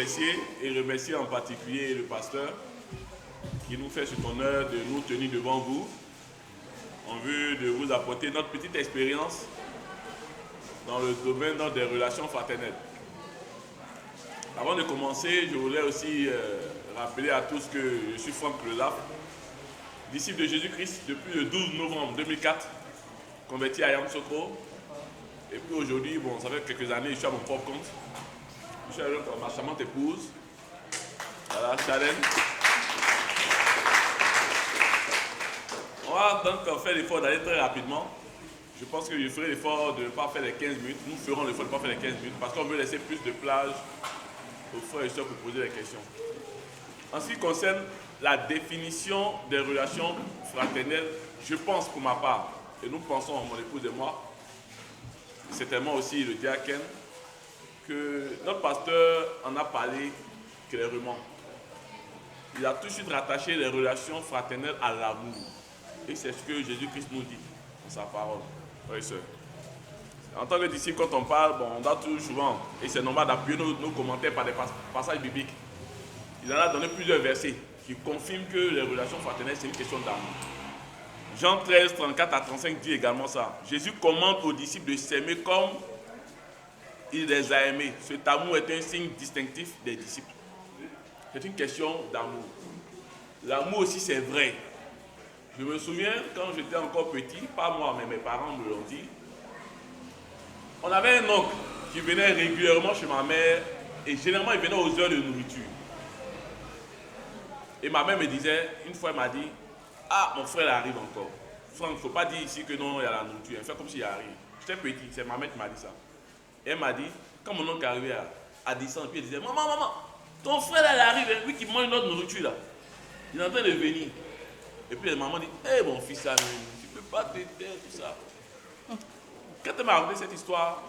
remercier et remercier en particulier le pasteur qui nous fait cet honneur de nous tenir devant vous en vue de vous apporter notre petite expérience dans le domaine des relations fraternelles. Avant de commencer, je voulais aussi rappeler à tous que je suis Franck Lelaf, disciple de Jésus-Christ depuis le 12 novembre 2004, converti à Yamoussoukro. Et puis aujourd'hui, bon, ça fait quelques années, je suis à mon propre compte. Je suis avec ma charmante épouse, voilà, Sharon. On va donc faire l'effort d'aller très rapidement. Je pense que je ferai l'effort de ne pas faire les 15 minutes. Nous ferons l'effort de ne pas faire les 15 minutes parce qu'on veut laisser plus de plage aux frères et sœurs pour poser des questions. En ce qui concerne la définition des relations fraternelles, je pense pour ma part, et nous pensons, mon épouse et moi, certainement aussi le diacre, que notre pasteur en a parlé clairement. Il a tout de suite rattaché les relations fraternelles à l'amour. Et c'est ce que Jésus-Christ nous dit dans sa parole. Oui, sœur. En tant que disciple, quand on parle, bon, on doit toujours souvent, et c'est normal d'appuyer nos commentaires par des passages bibliques. Il en a donné plusieurs versets qui confirment que les relations fraternelles, c'est une question d'amour. Jean 13, 34 à 35 dit également ça. Jésus commande aux disciples de s'aimer comme il les a aimés. Cet amour est un signe distinctif des disciples. C'est une question d'amour. L'amour aussi, c'est vrai. Je me souviens, quand j'étais encore petit, pas moi, mais mes parents me l'ont dit, on avait un oncle qui venait régulièrement chez ma mère et généralement il venait aux heures de nourriture. Et ma mère me disait, une fois elle m'a dit, ah, mon frère arrive encore. Franck, il ne faut pas dire ici que non, il y a la nourriture. Elle fait comme s'il y a rien. J'étais petit, c'est ma mère qui m'a dit ça. Et elle m'a dit, quand mon oncle arrivait à descendre, puis elle disait, maman, ton frère là, il arrive, hein, lui qui mange notre nourriture là. Il est en train de venir. Et puis la maman dit, hé mon fils, tu ne peux pas te taire, tout ça. Quand elle m'a raconté cette histoire,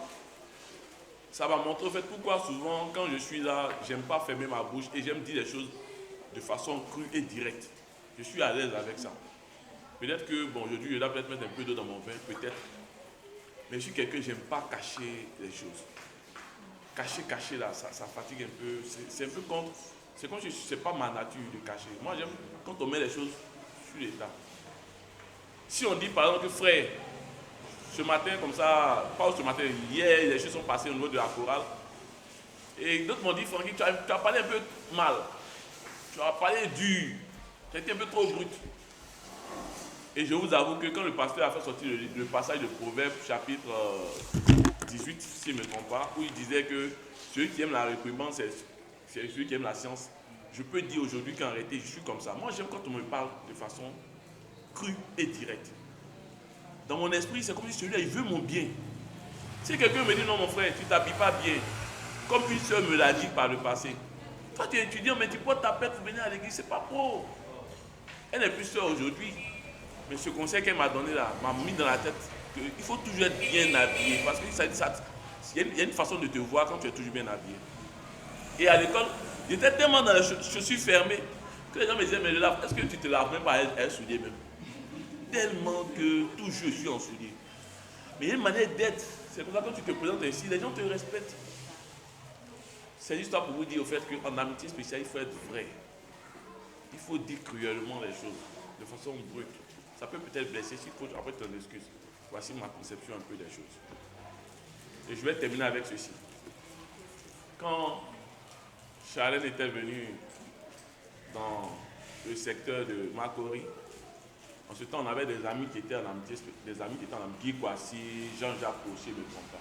ça m'a montré en fait pourquoi souvent, quand je suis là, j'aime pas fermer ma bouche et j'aime dire les choses de façon crue et directe. Je suis à l'aise avec ça. Peut-être que, bon, aujourd'hui, je dois peut-être mettre un peu d'eau dans mon vin, peut-être. Mais je suis quelqu'un, j'aime pas cacher les choses. Cacher là, ça fatigue un peu. C'est un peu comme, c'est pas ma nature de cacher. Moi, j'aime quand on met les choses sur l'état. Si on dit par exemple que frère, ce matin comme ça, pas ce matin, hier, les choses sont passées au niveau de la chorale. Et d'autres m'ont dit, Francky, tu as parlé un peu mal. Tu as parlé dur. Tu as été un peu trop brut. Et je vous avoue que quand le pasteur a fait sortir le passage de Proverbes, chapitre 18, si je ne me trompe pas, où il disait que celui qui aime la réprimande, c'est celui qui aime la science. Je peux dire aujourd'hui qu'en réalité, je suis comme ça. Moi, j'aime quand on me parle de façon crue et directe. Dans mon esprit, c'est comme si celui-là, il veut mon bien. Si quelqu'un me dit, non, mon frère, tu ne t'habilles pas bien, comme une soeur me l'a dit par le passé. Toi, tu es étudiant, mais tu portes ta pète pour venir à l'église, c'est pas pro. Elle n'est plus soeur aujourd'hui. Mais ce conseil qu'elle m'a donné là, m'a mis dans la tête qu'il faut toujours être bien habillé. Parce qu'il y a une façon de te voir quand tu es toujours bien habillé. Et à l'école, j'étais tellement dans les chaussures fermées que les gens me disaient, mais là, est-ce que tu te laves même pas un soulier même? Tellement que toujours je suis en soulier. Mais il y a une manière d'être. C'est pour ça que quand tu te présentes ici, les gens te respectent. C'est juste pour vous dire au fait qu'en amitié spéciale, il faut être vrai. Il faut dire cruellement les choses, de façon brute. Ça peut peut-être blesser, s'il faut, après ton excuse. Voici ma conception un peu des choses. Et je vais terminer avec ceci. Quand Charlène était venue dans le secteur de Makori, en ce temps, on avait des amis qui étaient en amitié, Guy Kwasi, Jean-Jacques Cochet, le trompa.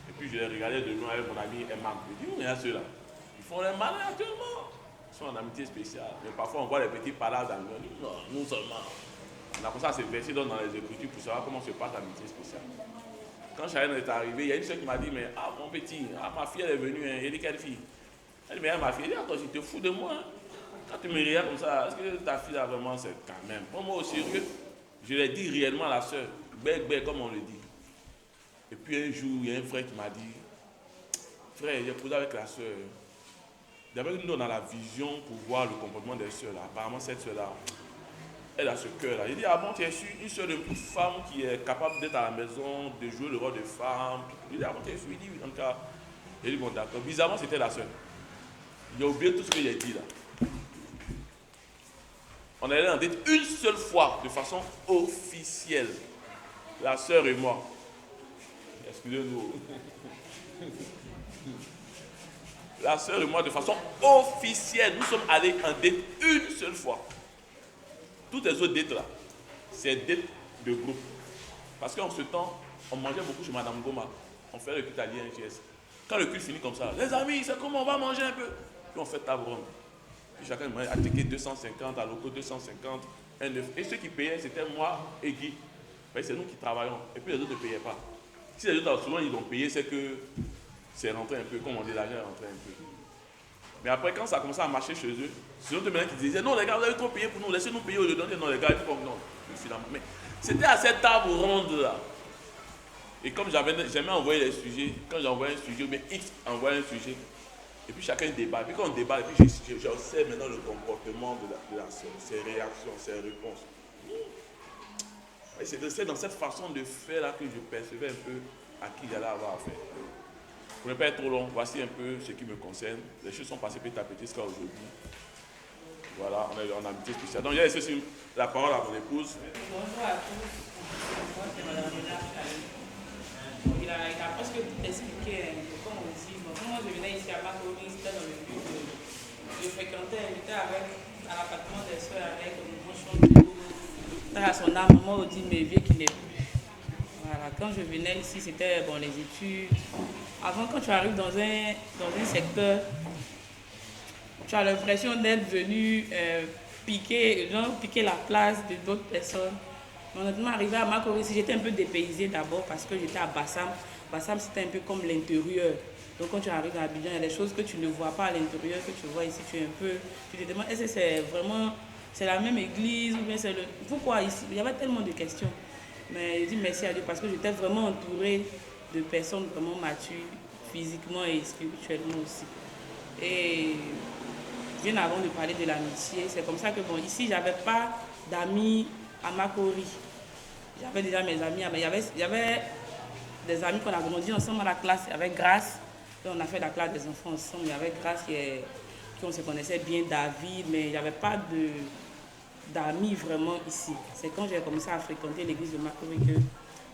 Et puis je les regardais de loin avec mon ami Emma. Je dis, il y a ceux-là. Ils font les malins actuellement. Ils sont en amitié spéciale. Mais parfois, on voit les petits palabres dans le monde. Non, nous seulement. On a commencé à se verser dans les Écritures pour savoir comment se passe l'amitié spéciale. Quand Charlène est arrivée, il y a une soeur qui m'a dit, mais mon petit, ma fille elle est venue, hein. Elle dit, quelle fille? Elle dit, mais ma fille, elle dit, attends, tu te fous de moi, hein. Quand tu me regardes comme ça, est-ce que ta fille là vraiment c'est quand même? Pour moi au sérieux, je l'ai dit réellement à la soeur, bec, comme on le dit. Et puis un jour, il y a un frère qui m'a dit, frère, j'ai posé avec la soeur. D'abord, nous on a la vision pour voir le comportement des soeurs là. Apparemment, cette soeur là, elle a ce cœur là. Il dit, ah bon, tu es une soeur de femme qui est capable d'être à la maison, de jouer le rôle de femme. Il dit, ah bon, tu es sûr? Il dit, oui, en tout cas. Il dit, bon, d'accord. Bizarrement, c'était la soeur. J'ai oublié tout ce que j'ai dit là. On est allé en date une seule fois, de façon officielle. La sœur et moi. Excusez-nous. La sœur et moi, de façon officielle, nous sommes allés en date une seule fois. Toutes les autres dates là, c'est dates de groupe. Parce qu'en ce temps, on mangeait beaucoup chez Madame Goma. On fait le culte à l'INGS. Quand le culte finit comme ça, les amis, c'est comment on va manger un peu. Puis on fait table ronde. Puis chacun a ticket 250, à loco 250, un œuf. Et ceux qui payaient, c'était moi et Guy. C'est nous qui travaillons. Et puis les autres ne payaient pas. Si les autres, souvent, ils ont payé, c'est que c'est rentré un peu, comme on dit, l'argent est rentré un peu. Mais après, quand ça a commencé à marcher chez eux, c'est d'autres maintenant qui disaient non, les gars, vous avez trop payé pour nous, laissez-nous payer au lieu de donner. Non, les gars, ils comme non. Finalement. Mais c'était à cette table ronde là. Et comme j'aimais envoyer les sujets, quand j'envoie un sujet, mais X envoie un sujet, et puis chacun débat. Et puis quand on débat, et puis j'observe maintenant le comportement de la soeur, ses réactions, ses réponses. Et c'est dans cette façon de faire là que je percevais un peu à qui j'allais avoir affaire. Pour ne pas être trop long, voici un peu ce qui me concerne. Les choses sont passées petit à petit jusqu'à aujourd'hui. Voilà, on a une amitié spéciale. Donc, j'ai laissé aussi la parole à mon épouse. Bonjour à tous. Moi, c'est Mme Ménard. Il a presque tout expliqué, comme on dit. Bon, moi, je venais ici à Makori, c'était dans le but de fréquenter, inviter à l'appartement des soeurs avec mon chanteur. À son âme, maman dit mes vieux qui n'est plus. Voilà, quand je venais ici, c'était bon, les études. Avant, quand tu arrives dans un secteur, tu as l'impression d'être venu piquer la place de d'autres personnes. Mais honnêtement, arrivé à Makori, j'étais un peu dépaysée d'abord parce que j'étais à Bassam. Bassam, c'était un peu comme l'intérieur. Donc quand tu arrives à Abidjan, il y a des choses que tu ne vois pas à l'intérieur, que tu vois ici, tu te demandes, est-ce que c'est vraiment, c'est la même église ou bien c'est le... Pourquoi ici? Il y avait tellement de questions. Mais je dis merci à Dieu parce que j'étais vraiment entourée de personnes vraiment matures, physiquement et spirituellement aussi. Et bien avant de parler de l'amitié, c'est comme ça que bon, ici, j'avais pas d'amis à Makori. J'avais déjà mes amis, mais il y avait des amis qu'on a grandi ensemble à la classe avec Grâce. Et on a fait la classe des enfants ensemble. Il y avait Grâce qui on se connaissait bien, David, mais il n'y avait pas d'amis vraiment ici. C'est quand j'ai commencé à fréquenter l'église de Makori que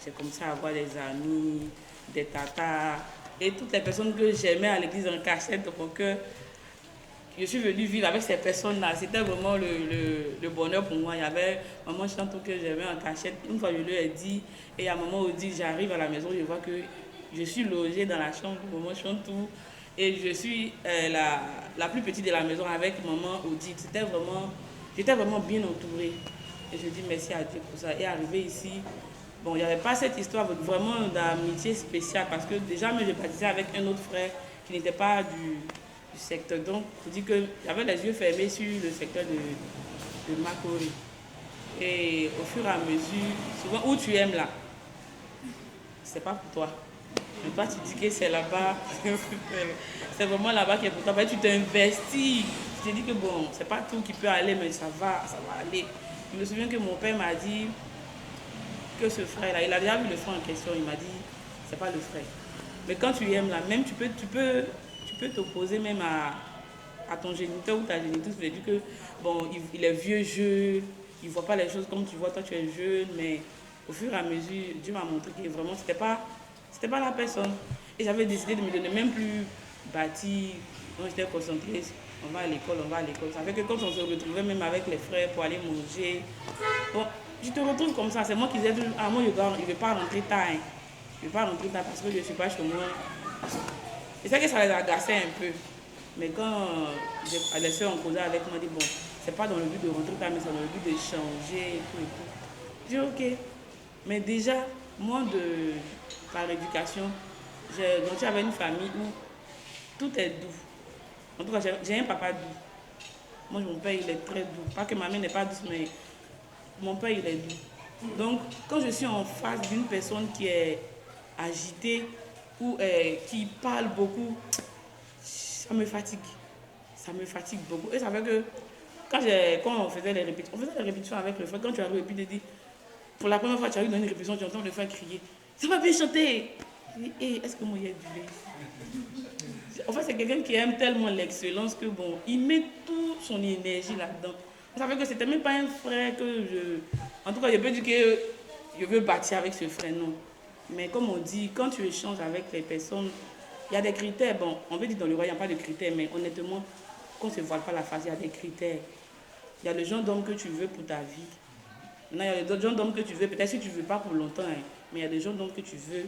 j'ai commencé à avoir des amis, des tatas et toutes les personnes que j'aimais à l'église en cachette de mon cœur. Je suis venue vivre avec ces personnes-là. C'était vraiment le bonheur pour moi. Il y avait maman Chantou que j'aimais en cachette. Une fois, je lui ai dit, et il y a maman Odi, j'arrive à la maison, je vois que je suis logée dans la chambre de maman Chantou. Et je suis la plus petite de la maison avec maman Odi. J'étais vraiment bien entourée. Et je dis merci à Dieu pour ça. Et arrivé ici, bon, il n'y avait pas cette histoire vraiment d'amitié spéciale parce que déjà, je baptisais avec un autre frère qui n'était pas du secteur. Donc, je dis que j'avais les yeux fermés sur le secteur de Makori. Et au fur et à mesure, souvent où tu aimes là, c'est pas pour toi. Mais toi, tu dis que c'est là-bas, c'est vraiment là-bas qui est pour toi. Mais tu t'investis. Je te dis que bon, c'est pas tout qui peut aller, mais ça va aller. Je me souviens que mon père m'a dit que ce frère-là, il a déjà vu le frère en question, il m'a dit, c'est pas le frère. Mais quand tu aimes là, même tu peux t'opposer même à ton géniteur ou ta génitrice. Je dis que bon, il est vieux jeu, il ne voit pas les choses comme tu vois, toi tu es jeune, mais au fur et à mesure, Dieu m'a montré que vraiment c'était pas la personne. Et j'avais décidé de me donner même plus bâti, donc j'étais concentrée, on va à l'école. Ça fait que quand on se retrouvait même avec les frères pour aller manger, bon, je te retrouve comme ça, c'est moi qui disais, ah moi je ne vais pas rentrer tard, hein. Je ne vais pas rentrer tard parce que je ne suis pas chez moi. Je sais que ça les agaçait un peu. Mais quand les soeurs ont causé avec moi, dit bon, c'est pas dans le but de rentrer tard, mais c'est dans le but de changer et tout et tout. Je dis ok. Mais déjà, moi, par éducation, j'ai grandi avec une famille où tout est doux. En tout cas, j'ai un papa doux. Moi, mon père, il est très doux. Pas que ma mère n'est pas douce, mais mon père, il est doux. Donc, quand je suis en face d'une personne qui est agitée ou qui parle beaucoup, ça me fatigue. Ça me fatigue beaucoup. Et ça fait que quand on faisait les répétitions avec le frère, quand tu arrives et puis tu dis, pour la première fois tu arrives dans une répétition, tu entends le frère crier, ça va bien chanter. Je dis, hey, est-ce que moi il y a du lait? En fait, c'est quelqu'un qui aime tellement l'excellence que bon, il met toute son énergie là-dedans. Ça fait que c'était même pas un frère que je... En tout cas, je peux dire que je veux bâtir avec ce frère, non. Mais comme on dit, quand tu échanges avec les personnes, il y a des critères. Bon, on veut dire dans le roi, il n'y a pas de critères, mais honnêtement, qu'on ne se voile pas la face, il y a des critères. Il y a le genre d'homme que tu veux pour ta vie. Maintenant, il y a d'autres genres d'hommes que tu veux, peut-être si tu ne veux pas pour longtemps, hein, mais il y a des genres d'hommes que tu veux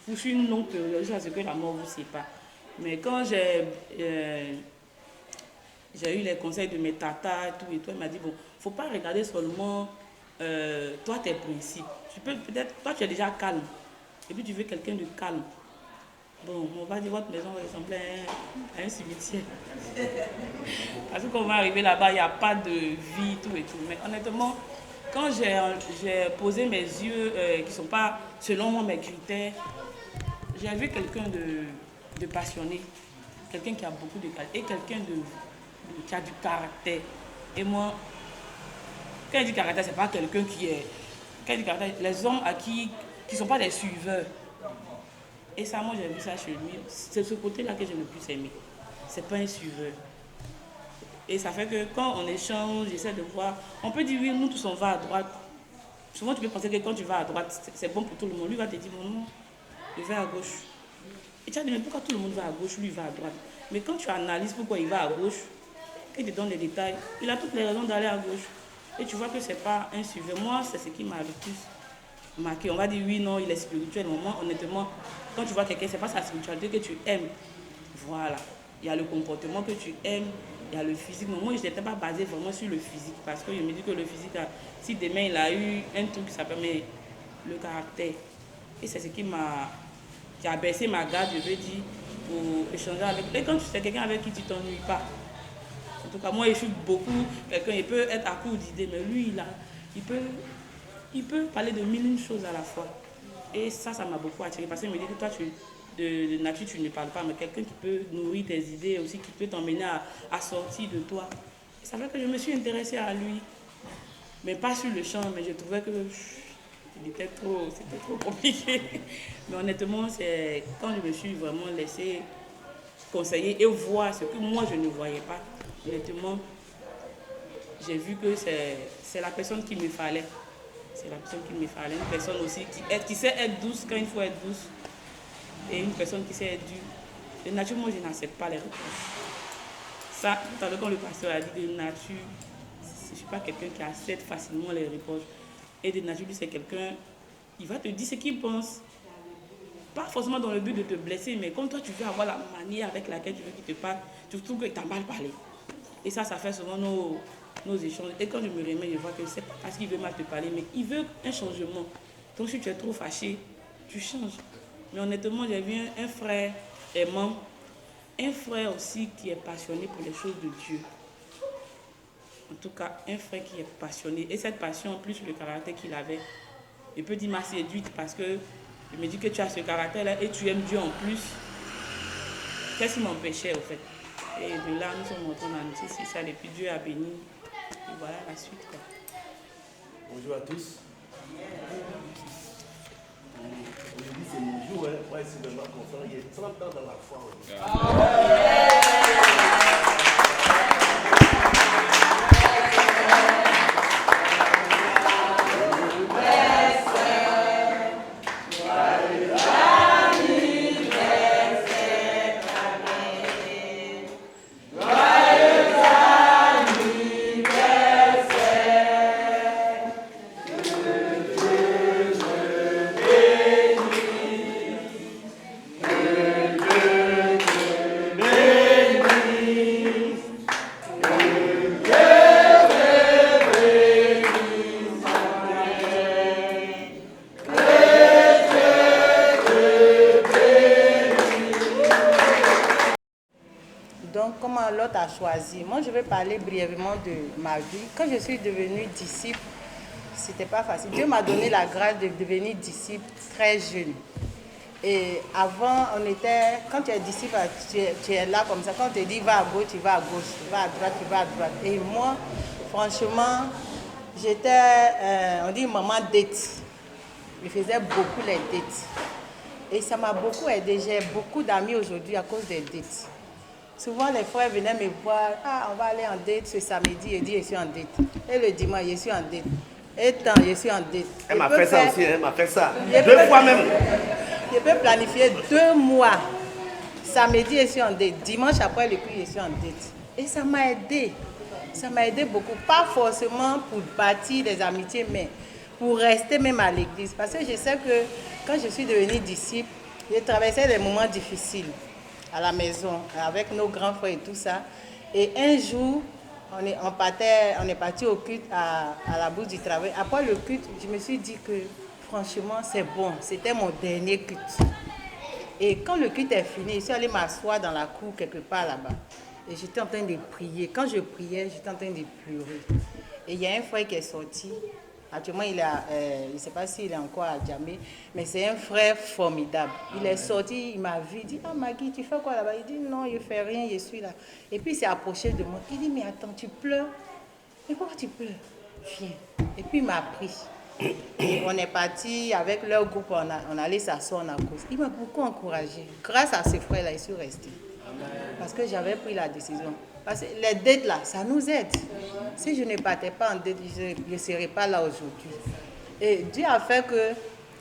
pour une longue période, jusqu'à ce que la mort vous sépare. Mais quand j'ai eu les conseils de mes tatas et tout, elle m'a dit, bon, il ne faut pas regarder seulement toi, tes principes. Tu peux peut-être, toi, tu es déjà calme, et puis tu veux quelqu'un de calme. Bon, on va dire votre maison va ressembler à un cimetière. Parce que quand on va arriver là-bas, il n'y a pas de vie, tout et tout. Mais honnêtement, quand j'ai posé mes yeux, qui ne sont pas selon moi mes critères, j'ai vu quelqu'un de passionné, quelqu'un qui a beaucoup de qualité, et quelqu'un qui a du caractère. Et moi, quand je dis caractère, ce n'est pas quelqu'un qui est... Quand je dis caractère, les hommes qui ne sont pas des suiveurs. Et ça, moi, j'ai vu ça chez lui. C'est ce côté-là que j'ai le plus aimé. C'est pas un suiveur. Et ça fait que quand on échange, j'essaie de voir... On peut dire, oui, nous tous, on va à droite. Souvent, tu peux penser que quand tu vas à droite, c'est bon pour tout le monde. Lui va te dire, non, je vais à gauche. Et tu vas dire, mais pourquoi tout le monde va à gauche, lui, il va à droite? Mais quand tu analyses pourquoi il va à gauche, il te donne les détails, il a toutes les raisons d'aller à gauche. Et tu vois que c'est pas un suiveur. Moi, c'est ce qui m'a le plus marqué. On va dire, oui, non, il est spirituel. Mais moi, honnêtement, quand tu vois quelqu'un, c'est pas sa spiritualité que tu aimes. Voilà. Il y a le comportement que tu aimes, il y a le physique. Mais moi, je n'étais pas basée vraiment sur le physique. Parce que je me dis que le physique, si demain il a eu un truc qui s'appelle le caractère. Et c'est ce qui a baissé ma garde, je veux dire, pour échanger avec. Et quand tu sais quelqu'un avec qui tu t'ennuies pas. En tout cas, moi, je suis beaucoup quelqu'un, il peut être à court d'idées, mais lui, il peut parler de mille et une choses à la fois. Et ça m'a beaucoup attiré. Parce qu'il me dit que toi, de nature, tu ne parles pas, mais quelqu'un qui peut nourrir tes idées aussi, qui peut t'emmener à sortir de toi. Et ça fait que je me suis intéressée à lui. Mais pas sur le champ, mais je trouvais que c'était trop compliqué. Mais honnêtement, c'est quand je me suis vraiment laissée conseiller et voir ce que moi, je ne voyais pas. Honnêtement, j'ai vu que c'est la personne qu'il me fallait. C'est la personne qu'il me fallait. Une personne aussi qui sait être douce quand il faut être douce. Et une personne qui sait être dure. De nature, moi, je n'accepte pas les reproches. Ça, tout à l'heure, quand le pasteur a dit de nature, je ne suis pas quelqu'un qui accepte facilement les reproches. Et de nature, lui, c'est quelqu'un, il va te dire ce qu'il pense. Pas forcément dans le but de te blesser, mais comme toi, tu veux avoir la manière avec laquelle tu veux qu'il te parle, tu trouves qu'il t'a mal parlé. Et ça fait souvent nos échanges. Et quand je me remets, je vois que c'est pas parce qu'il veut mal te parler, mais il veut un changement. Donc si tu es trop fâché, tu changes. Mais honnêtement, j'ai vu un frère aimant, un frère aussi qui est passionné pour les choses de Dieu. En tout cas, un frère qui est passionné. Et cette passion, en plus le caractère qu'il avait, je peux dire m'a séduite parce que je me dis que tu as ce caractère-là et tu aimes Dieu en plus. Qu'est-ce qui m'empêchait, au fait? Et de là, nous sommes rentrés dans la notice, c'est ça, et puis Dieu a béni. Et voilà la suite, quoi. Bonjour à tous. Aujourd'hui, c'est mon jour, hein. Moi, je suis vraiment content. Il y a 30 ans dans la foi. Donc, comment l'autre a choisi? Moi, je vais parler brièvement de ma vie. Quand je suis devenue disciple, c'était pas facile. Dieu m'a donné la grâce de devenir disciple très jeune. Et avant, quand tu es disciple, tu es là comme ça. Quand on te dit va à gauche, tu vas à gauche. Tu vas à droite, tu vas à droite. Et moi, franchement, j'étais, on dit maman date. Je faisais beaucoup les dates. Et ça m'a beaucoup aidé. J'ai beaucoup d'amis aujourd'hui à cause des dates. Souvent, les frères venaient me voir. Ah, on va aller en date ce samedi. Je dis, je suis en date. Et le dimanche, je suis en date. Et tant, je suis en date. Elle m'a fait ça aussi, elle m'a fait ça. Je 2 peux- fois même. Je peux planifier 2 mois. Samedi, je suis en date. Dimanche, après le culte, je suis en date. Et ça m'a aidé. Ça m'a aidé beaucoup. Pas forcément pour bâtir des amitiés, mais pour rester même à l'église. Parce que je sais que quand je suis devenue disciple, j'ai traversé des moments difficiles à la maison, avec nos grands frères et tout ça. Et un jour, on est parti au culte à la bourse du travail. Après le culte, je me suis dit que franchement, c'est bon. C'était mon dernier culte. Et quand le culte est fini, je suis allée m'asseoir dans la cour quelque part là-bas. Et j'étais en train de prier. Quand je priais, j'étais en train de pleurer. Et il y a un frère qui est sorti. Actuellement, je ne sais pas s'il est encore à Djamé, mais c'est un frère formidable. Il est sorti, il m'a vu, il dit, ah Maggie, tu fais quoi là-bas? Il dit, non, je ne fais rien, je suis là. Et puis il s'est approché de moi. Il dit, mais attends, tu pleures? Mais pourquoi tu pleures? Viens. Et puis il m'a pris. Et on est parti avec leur groupe, on allait s'asseoir en cause. Il m'a beaucoup encouragé. Grâce à ce frère-là, je suis restée. Parce que j'avais pris la décision. Parce que les dettes là, ça nous aide. Si je ne partais pas en dette, je ne serais pas là aujourd'hui. Et Dieu a fait que,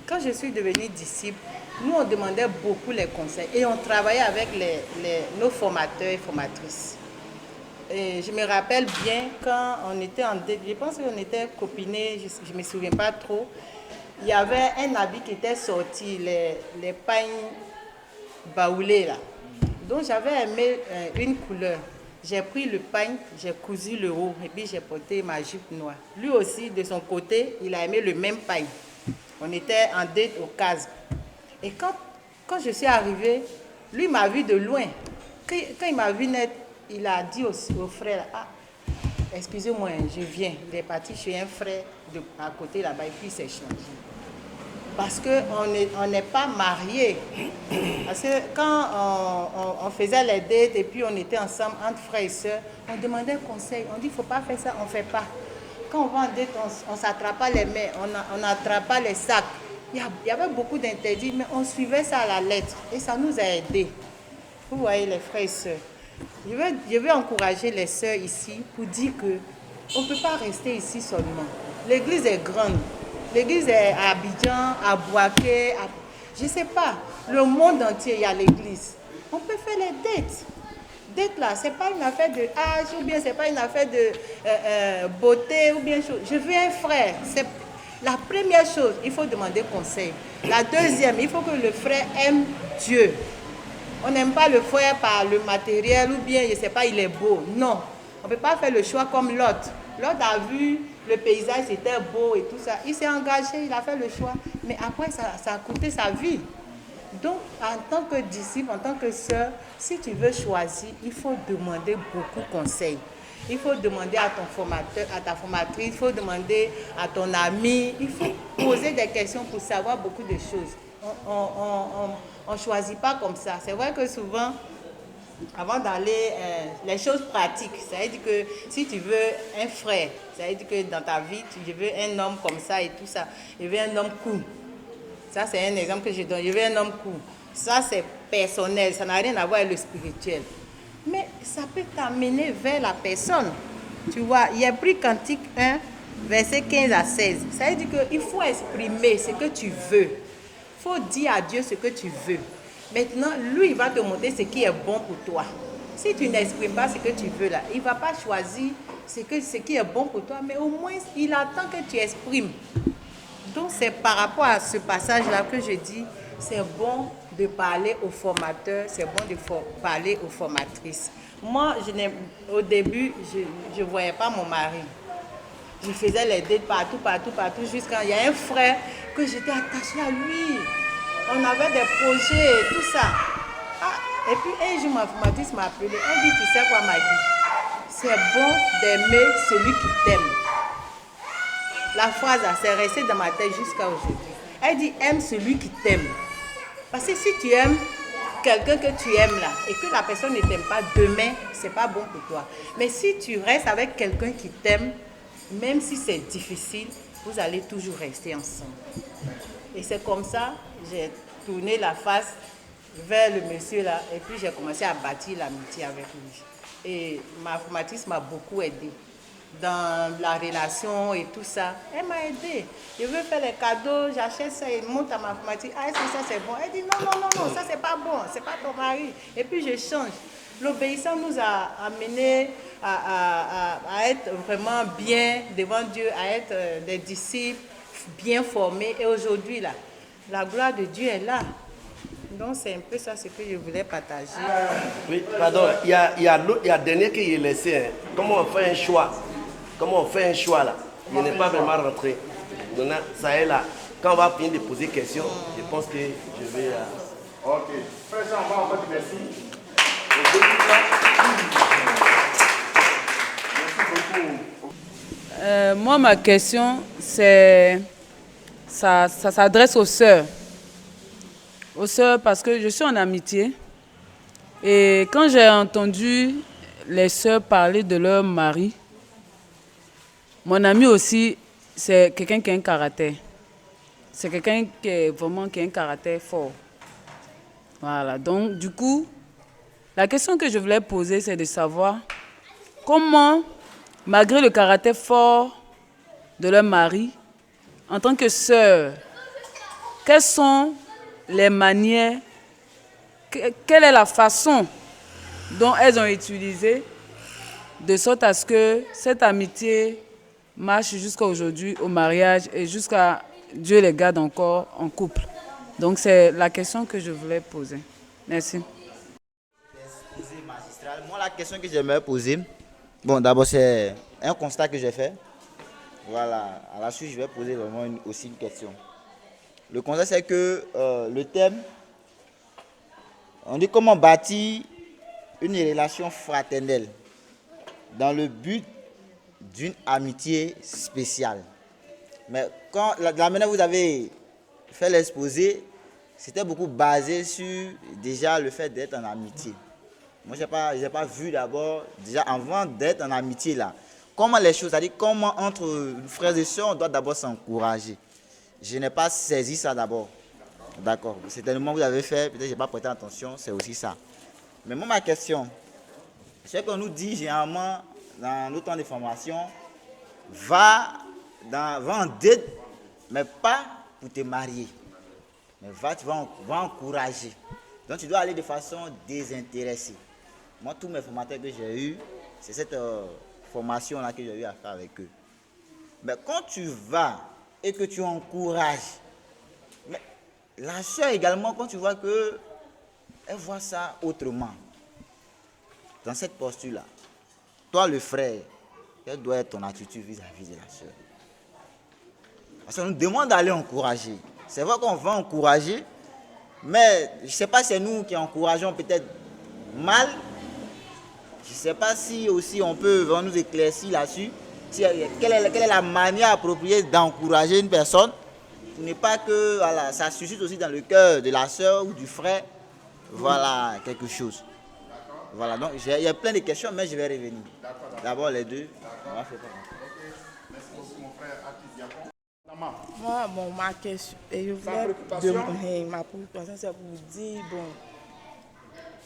quand je suis devenue disciple, nous on demandait beaucoup les conseils. Et on travaillait avec nos formateurs et formatrices. Et je me rappelle bien quand on était en dette, je pense qu'on était copinés, je ne me souviens pas trop. Il y avait un habit qui était sorti, les pagnes baoulées là. Donc j'avais aimé une couleur. J'ai pris le pagne, j'ai cousu le haut et puis j'ai porté ma jupe noire. Lui aussi, de son côté, il a aimé le même pagne. On était en date au CASB. Et quand je suis arrivée, lui m'a vu de loin. Quand il m'a vu net, il a dit au frère, ah, excusez-moi, je viens. Il est parti chez un frère à côté là-bas et puis il s'est changé. Parce qu'on n'est pas mariés. Parce que quand on faisait les dates et puis on était ensemble entre frères et sœurs, on demandait conseil. On dit, il ne faut pas faire ça, on ne fait pas. Quand on va en date, on ne s'attrape pas les mains, on n'attrape pas les sacs. Il y avait beaucoup d'interdits, mais on suivait ça à la lettre. Et ça nous a aidés. Vous voyez les frères et sœurs. Je veux encourager les sœurs ici pour dire qu'on ne peut pas rester ici seulement. L'église est grande. L'église est à Abidjan, à Bouaké, je ne sais pas. Le monde entier, il y a l'église. On peut faire les dates. Date là, ce n'est pas une affaire de âge ou bien ce n'est pas une affaire de beauté ou bien chose. Je veux un frère. C'est la première chose, il faut demander conseil. La deuxième, il faut que le frère aime Dieu. On n'aime pas le frère par le matériel ou bien, je ne sais pas, il est beau. Non, on ne peut pas faire le choix comme l'autre. L'autre a vu le paysage, c'était beau et tout ça. Il s'est engagé, il a fait le choix. Mais après, ça a coûté sa vie. Donc, en tant que disciple, en tant que sœur, si tu veux choisir, il faut demander beaucoup de conseils. Il faut demander à ton formateur, à ta formatrice, il faut demander à ton ami. Il faut poser des questions pour savoir beaucoup de choses. On ne choisit pas comme ça. C'est vrai que souvent, avant d'aller, les choses pratiques, ça veut dire que si tu veux un frère, ça veut dire que dans ta vie, je veux un homme comme ça et tout ça. Je veux un homme cool. Ça, c'est un exemple que je donne. Je veux un homme cool. Ça, c'est personnel. Ça n'a rien à voir avec le spirituel. Mais ça peut t'amener vers la personne. Tu vois, il y a pris Cantique 1, verset 15 à 16. Ça veut dire qu'il faut exprimer ce que tu veux. Il faut dire à Dieu ce que tu veux. Maintenant, lui, il va te montrer ce qui est bon pour toi. Si tu n'exprimes pas ce que tu veux là, il ne va pas choisir ce qui est bon pour toi, mais au moins, il attend que tu exprimes. Donc, c'est par rapport à ce passage-là que je dis, c'est bon de parler aux formateurs, c'est bon de parler aux formatrices. Moi, au début, je ne voyais pas mon mari. Je faisais les dates partout, jusqu'à il y a un frère que j'étais attachée à lui. On avait des projets et tout ça. Ah, et puis un jour, ma formatrice m'a appelé. Elle dit, tu sais quoi, Maggie? C'est bon d'aimer celui qui t'aime. La phrase, c'est resté dans ma tête jusqu'à aujourd'hui. Elle dit, aime celui qui t'aime. Parce que si tu aimes quelqu'un que tu aimes là, et que la personne ne t'aime pas demain, c'est pas bon pour toi. Mais si tu restes avec quelqu'un qui t'aime, même si c'est difficile, vous allez toujours rester ensemble. Et c'est comme ça, j'ai tourné la face vers le monsieur là et puis j'ai commencé à bâtir l'amitié avec lui. Et ma formatrice m'a beaucoup aidée dans la relation et tout ça. Elle m'a aidée. Je veux faire les cadeaux, j'achète ça et monte à ma formatrice. Ah, est-ce que ça c'est bon? Elle dit non, non, non, non, ça c'est pas bon, c'est pas ton mari. Et puis je change. L'obéissance nous a amenés à être vraiment bien devant Dieu, à être des disciples bien formés. Et aujourd'hui, là, la gloire de Dieu est là. Donc, c'est un peu ça ce que je voulais partager. Oui, pardon, il y a le dernier qui est laissé. Hein. Comment on fait un choix? Comment on fait un choix là? Il n'est pas vraiment rentré. Donc, ça est là. Quand on va finir de poser des questions, je pense que je vais... Ok. Frère Jean, on va encore dire merci. Moi, ma question, c'est... Ça s'adresse aux sœurs. Aux sœurs, parce que je suis en amitié. Et quand j'ai entendu les sœurs parler de leur mari, mon ami aussi, c'est quelqu'un qui a un caractère. C'est quelqu'un qui a un caractère fort. Voilà. Donc, du coup, la question que je voulais poser, c'est de savoir comment, malgré le caractère fort de leur mari, en tant que sœur, quelles sont les manières, quelle est la façon dont elles ont utilisé de sorte à ce que cette amitié marche jusqu'à aujourd'hui au mariage et jusqu'à Dieu les garde encore en couple. Donc c'est la question que je voulais poser. Merci. Moi, la question que j'aimerais poser, bon, d'abord c'est un constat que j'ai fait. Voilà, à la suite je vais poser vraiment aussi une question. Le constat c'est que le thème, on dit comment bâtir une relation fraternelle dans le but d'une amitié spéciale. Mais quand la manière dont vous avez fait l'exposé, c'était beaucoup basé sur déjà le fait d'être en amitié. Moi, je n'ai pas vu d'abord, déjà avant d'être en amitié là, comment les choses, c'est-à-dire comment entre frères et sœurs, on doit d'abord s'encourager. Je n'ai pas saisi ça d'abord. D'accord. C'est tellement que vous avez fait, peut-être que je n'ai pas prêté attention, c'est aussi ça. Mais moi, ma question, c'est qu'on nous dit généralement dans nos temps de formation, va en date, mais pas pour te marier. Mais tu vas encourager. Donc tu dois aller de façon désintéressée. Moi, tous mes formateurs que j'ai eus, c'est cette formation-là que j'ai eu à faire avec eux. Mais quand tu vas et que tu encourages, mais la sœur également, quand tu vois que elle voit ça autrement, dans cette posture-là, toi le frère, quelle doit être ton attitude vis-à-vis de la sœur? Parce qu'on nous demande d'aller encourager. C'est vrai qu'on va encourager, mais je ne sais pas si c'est nous qui encourageons peut-être mal. Je ne sais pas si aussi on peut nous éclaircir là-dessus. Quelle est la manière appropriée d'encourager une personne pour ne pas que voilà, ça suscite aussi dans le cœur de la sœur ou du frère voilà, quelque chose. Voilà, donc il y a plein de questions, mais je vais revenir. D'abord les deux. On va faire ça. Merci beaucoup, mon frère. Moi, bon, ma question, et je voulais ma préoccupation, c'est pour dire,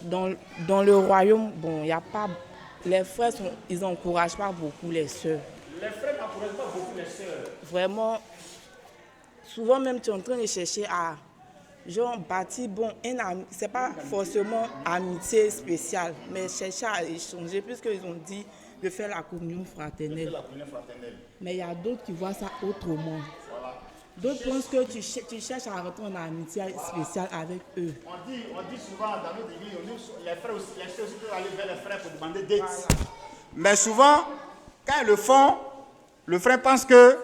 bon, dans le royaume, bon, il n'y a pas, les frères, ils n'encouragent pas beaucoup les sœurs. Les frères n'encouragent pas beaucoup les sœurs. Vraiment, souvent même, tu es en train de chercher à, genre, bâtir, bon, c'est pas forcément amitié spéciale, mais chercher à échanger, puisqu'ils ont dit de faire la communion fraternelle. Mais il y a d'autres qui voient ça autrement. Voilà. D'autres pensent que tu cherches à rentrer en amitié spéciale avec eux. On dit souvent dans notre église, les frères aussi, les sœurs aussi peuvent aller vers les frères pour demander date. Voilà. Mais souvent, quand ils le font, le frère pense que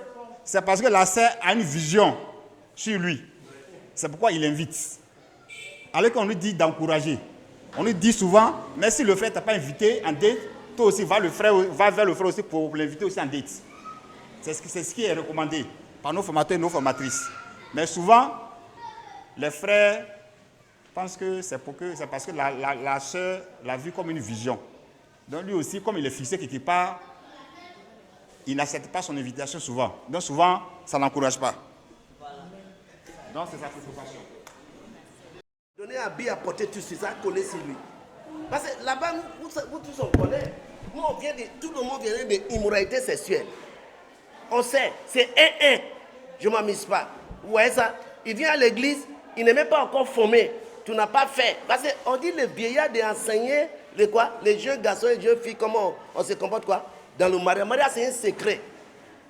c'est parce que la sœur a une vision sur lui. C'est pourquoi il invite. Alors qu'on lui dit d'encourager. On lui dit souvent, mais si le frère ne t'a pas invité en date, toi aussi, va vers le frère aussi pour l'inviter aussi en date. C'est ce qui est recommandé par nos formateurs et nos formatrices. Mais souvent, les frères pensent que c'est parce que la sœur l'a vu comme une vision. Donc lui aussi, comme il est fixé quelque part, il n'accepte pas son invitation souvent. Donc souvent, ça ne l'encourage pas. Donc c'est sa préoccupation. Donner un billet à porter tout ça, coller sur lui. Parce que là-bas, vous tous on connaît. Nous, tout le monde vient de l'immoralité sexuelle. On sait, c'est un. Je ne m'amuse pas. Vous voyez ça? Il vient à l'église, il n'est même pas encore formé. Tu n'as pas fait. Parce qu'on dit le vieillard d'enseigner les jeunes garçons et les jeunes filles, comment on se comporte quoi? Dans le mariage. Le mariage, c'est un secret.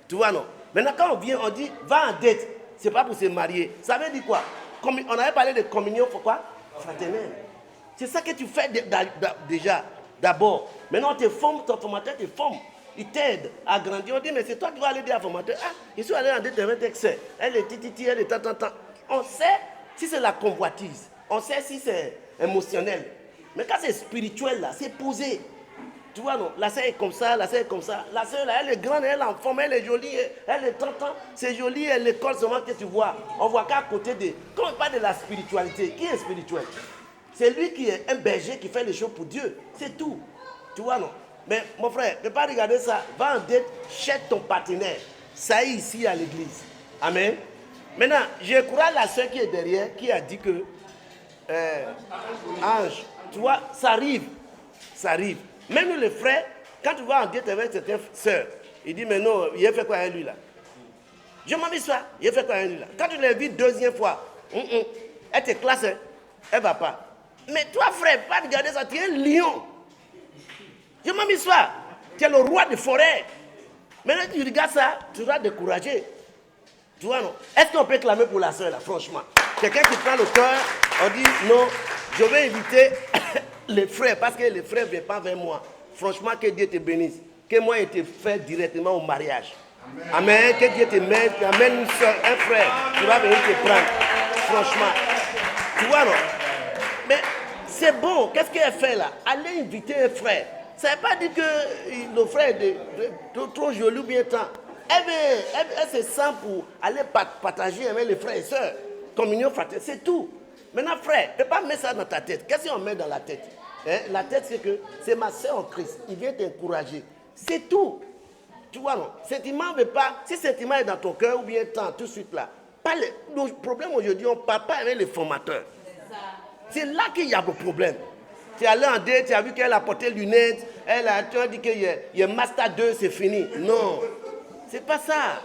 Tu vois, non? Maintenant, quand on vient, on dit, va en dette. Ce n'est pas pour se marier. Ça veut dire quoi? On avait parlé de communion, pourquoi? Fraternelle. C'est ça que tu fais déjà, d'abord. Maintenant, on te forme, ton formateur te forme. Il t'aide à grandir. On dit, mais c'est toi qui vas aller dire à ton formateur, ah, je suis allé en dette avec excès. Elle est titi, elle est tant. On sait si c'est la convoitise. On sait si c'est émotionnel. Mais quand c'est spirituel, là, c'est posé. Tu vois, non? La sœur est comme ça, la sœur est comme ça. La sœur, là, elle est grande, elle est en forme, elle est jolie, elle est 30 ans. C'est joli, elle l'école seulement que tu vois. On voit qu'à côté de... Quand on parle de la spiritualité, qui est spirituel? C'est lui qui est un berger qui fait les choses pour Dieu. C'est tout. Tu vois, non? Mais mon frère, ne pas regarder ça. Va en dette, cherche ton partenaire. Ça est ici à l'église. Amen. Maintenant, je crois la sœur qui est derrière, qui a dit que... Ange, tu vois, ça arrive. Ça arrive. Même nous, les frères, quand tu vas en dette avec cette sœur, il dit, mais non, il a fait quoi avec lui là? Je m'en ça, il a fait quoi avec lui là? Quand tu l'invites deuxième fois, elle te classe, elle ne va pas. Mais toi, frère, pas regarder ça, tu es un lion. Je m'en ça, tu es le roi des forêts. Maintenant, tu regardes ça, tu vas décourager. Tu vois, non? Est-ce qu'on peut clamer pour la sœur là, franchement? Quelqu'un qui prend le cœur, on dit, non, je vais inviter les frères, parce que les frères ne viennent pas vers moi. Franchement, que Dieu te bénisse. Que moi, je te fais directement au mariage. Amen. Que Dieu te mette, amène une soeur, un frère, qui va venir te prendre. Franchement. Tu vois, non? Mais c'est bon. Qu'est-ce qu'elle fait là? Allez inviter un frère. Ça ne veut pas dire que le frère est trop joli ou bien tant. Elle se sent pour aller partager avec les frères et sœurs. Communion fraternelle, c'est tout. Maintenant, frère, ne peux pas mettre ça dans ta tête. Qu'est-ce qu'on met dans la tête? La tête, c'est que c'est ma soeur en Christ. Il vient t'encourager. C'est tout. Tu vois, non? Sentiment veut pas. Si sentiment est dans ton cœur ou bien tant, tout de suite là. Le problème aujourd'hui, on ne parle pas avec les formateurs. C'est là qu'il y a le problème. Tu es allé en date, tu as vu qu'elle a porté lunettes, tu as dit qu'il y a Master 2, c'est fini. Non, c'est pas ça.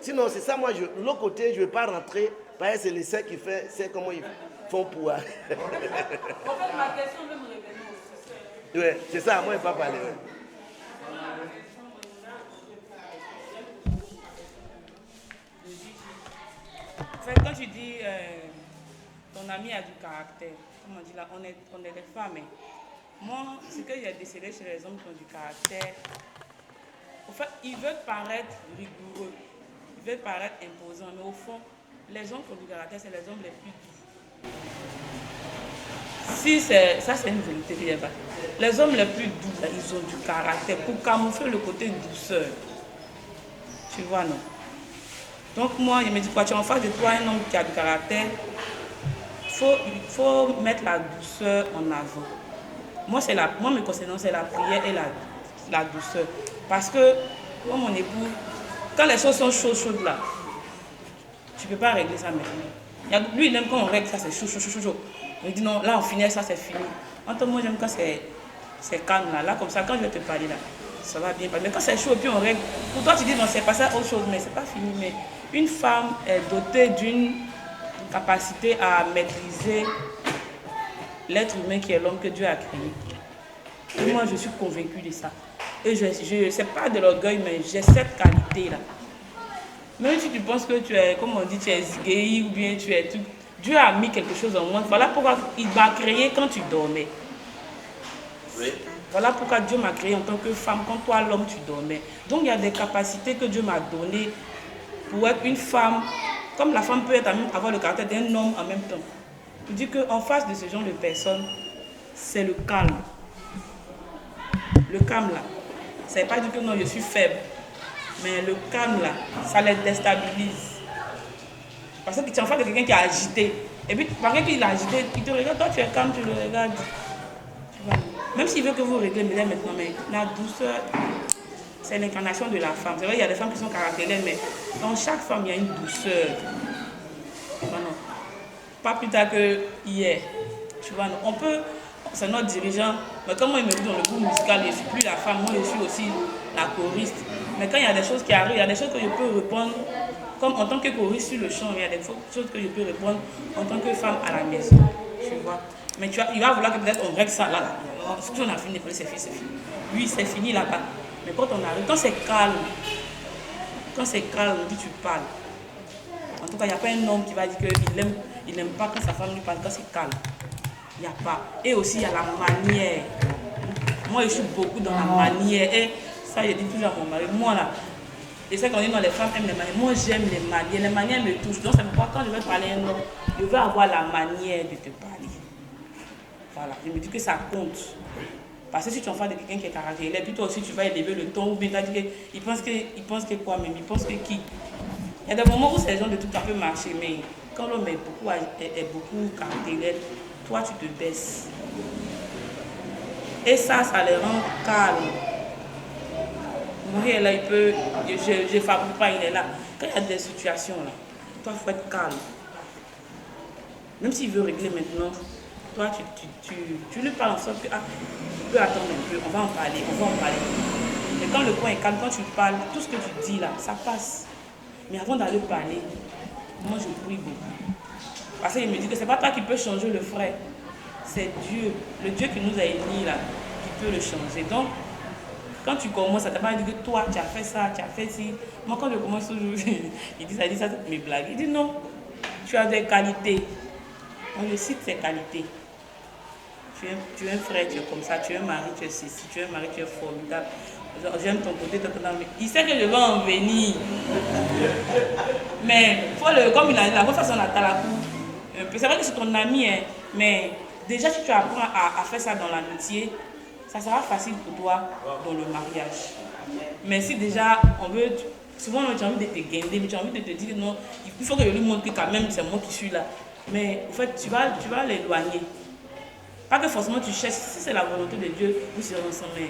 Sinon, c'est ça, moi, l'autre côté, je ne vais pas rentrer. Parce que c'est les sœurs qui font, c'est comment ils font pour... En fait, ma question veut me revenir aussi. Oui, c'est ça, moi, je ne vais pas parler. Ouais. En fait, quand tu dis ton ami a du caractère, comme on dit là, on est des femmes. Hein. Moi, ce que j'ai décelé chez les hommes qui ont du caractère, en fait, ils veulent paraître rigoureux, ils veulent paraître imposants, mais au fond, les hommes qui ont du caractère, c'est les hommes les plus doux. Si ça, c'est une vérité qu'il n'y a pas. Les hommes les plus doux, là, ils ont du caractère pour camoufler le côté douceur. Tu vois, non? Donc moi, je me dis, quoi, tu es en face de toi un homme qui a du caractère, il faut mettre la douceur en avant. Moi, mes concernant, c'est la prière et la douceur. Parce que, moi, mon époux, quand les choses sont chaudes là, tu ne peux pas régler ça maintenant. Lui, il aime quand on règle ça, c'est chaud. Il dit non, là, on finit, ça, c'est fini. Entre moi, j'aime quand c'est calme là. Là, comme ça, quand je vais te parler là, ça va bien. Mais quand c'est chaud et puis on règle, pour toi, tu dis non, c'est pas ça, autre chose, mais c'est pas fini. Mais une femme est dotée d'une capacité à maîtriser l'être humain qui est l'homme que Dieu a créé. Et moi, je suis convaincue de ça. Et c'est pas de l'orgueil, mais j'ai cette qualité-là. Même si tu penses que tu es, comme on dit, tu es gay ou bien tu es tout, Dieu a mis quelque chose en moi. Voilà pourquoi il m'a créé quand tu dormais. Oui. Voilà pourquoi Dieu m'a créé en tant que femme, quand toi, l'homme, tu dormais. Donc, il y a des capacités que Dieu m'a données pour être une femme, comme la femme peut avoir le caractère d'un homme en même temps. Je dis qu'en face de ce genre de personnes, c'est le calme. Le calme, là. Ça ne veut pas dire que non, je suis faible. Mais le calme, là, ça les déstabilise. Parce que tu es en face de quelqu'un qui est agité. Et puis, par quelqu'un qui est agité, il te regarde, toi, tu es calme, tu le regardes. Tu vois. Même s'il veut que vous réglez maintenant, mais la douceur, c'est l'incarnation de la femme. C'est vrai, il y a des femmes qui sont caractérielles, mais dans chaque femme, il y a une douceur. Voilà. pas plus tard que hier. Tu vois, on peut, c'est notre dirigeant, mais comme moi il me dit dans le groupe musical, je ne suis plus la femme, moi je suis aussi la choriste. Mais quand il y a des choses qui arrivent, il y a des choses que je peux répondre, comme en tant que choriste sur le chant, il y a des choses que je peux répondre en tant que femme à la maison. Tu vois. Mais il va vouloir que peut-être on règle ça là. Si on a fini, c'est fini, c'est fini. Oui, c'est fini là-bas. Mais quand on arrive, quand c'est calme, on dit tu parles. En tout cas, il n'y a pas un homme qui va dire qu'il n'aime pas quand sa femme lui parle, quand c'est calme. Il n'y a pas. Et aussi, il y a la manière. Moi, je suis beaucoup dans la manière. Et ça, je dis toujours à mon mari, moi là, et c'est qu'on dit non, les femmes aiment les manières. Moi, j'aime les manières. Les manières me touchent. Donc, c'est pourquoi quand je vais parler à un homme, je veux avoir la manière de te parler. Voilà. Je me dis que ça compte. Parce que si tu en fais de quelqu'un qui est caractériel, puis toi aussi, tu vas élever le ton, ou bien il pense que quoi même, il pense que qui. Il y a des moments où ces gens de tout à peut marcher, mais quand l'homme est beaucoup caractériel, toi, tu te baisses. Et ça les rend calmes. Moi, là, il peut, je ne fabrique pas, il est là. Quand il y a des situations là, toi, il faut être calme. Même s'il veut régler maintenant, toi, tu lui parles en sorte que, tu peux attendre un peu, on va en parler. Mais quand le point est calme, quand tu parles, tout ce que tu dis là, ça passe. Mais avant d'aller parler, moi, je prie beaucoup. Parce qu'il me dit que ce n'est pas toi qui peux changer le frère. C'est Dieu, le Dieu qui nous a unis là, qui peut le changer. Donc, quand tu commences, ça ne t'a pas dit que toi, tu as fait ça, tu as fait ci. Moi, quand je commence toujours, il dit ça, mes blagues. Il dit non, tu as des qualités. On le cite ses qualités. Tu es un frère, tu es comme ça, tu es un mari, tu es ceci, tu es un mari, tu es formidable. J'aime ton côté, il sait que je vais en venir. Mais comme il a dit, la bonne façon à la cour. C'est vrai que c'est ton ami, hein, mais déjà si tu apprends à faire ça dans l'amitié, ça sera facile pour toi dans le mariage. Mais si déjà on veut, souvent tu as envie de te guinder, mais tu as envie de te dire non, il faut que je lui montre que quand même c'est moi qui suis là. Mais en fait tu vas l'éloigner. Pas que forcément tu cherches, si c'est la volonté de Dieu, vous serez ensemble. Mais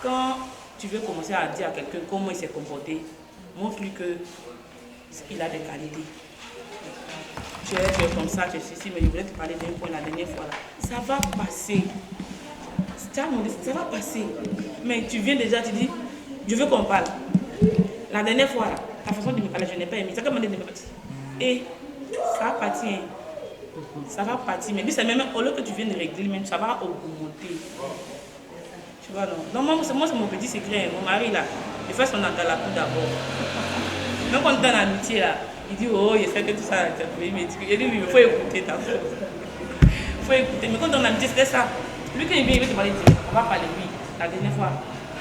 quand tu veux commencer à dire à quelqu'un comment il s'est comporté, montre-lui qu'il a des qualités. Tu es comme ça, tu es ceci, mais je voulais te parler d'un point la dernière fois là. Ça va passer. Ça va passer. Mais tu viens déjà, tu dis, je veux qu'on parle. La dernière fois là, ta façon de me parler, je n'ai pas aimé. Ça comme de me parler. Et ça va partir. Ça va partir. Mais puis c'est même au lieu que tu viennes de régler, même ça va augmenter. Tu vois, non. Donc moi, c'est mon petit secret. Mon mari là, il fait son atalakou d'abord. Même quand on est dans l'amitié là, il dit, oh, il fait que tout ça. Il dit, il faut écouter ta chose. Il faut écouter. Mais quand on est dans l'amitié, c'est ça. Lui, quand il vient, il veut te parler, on va parler lui. La dernière fois,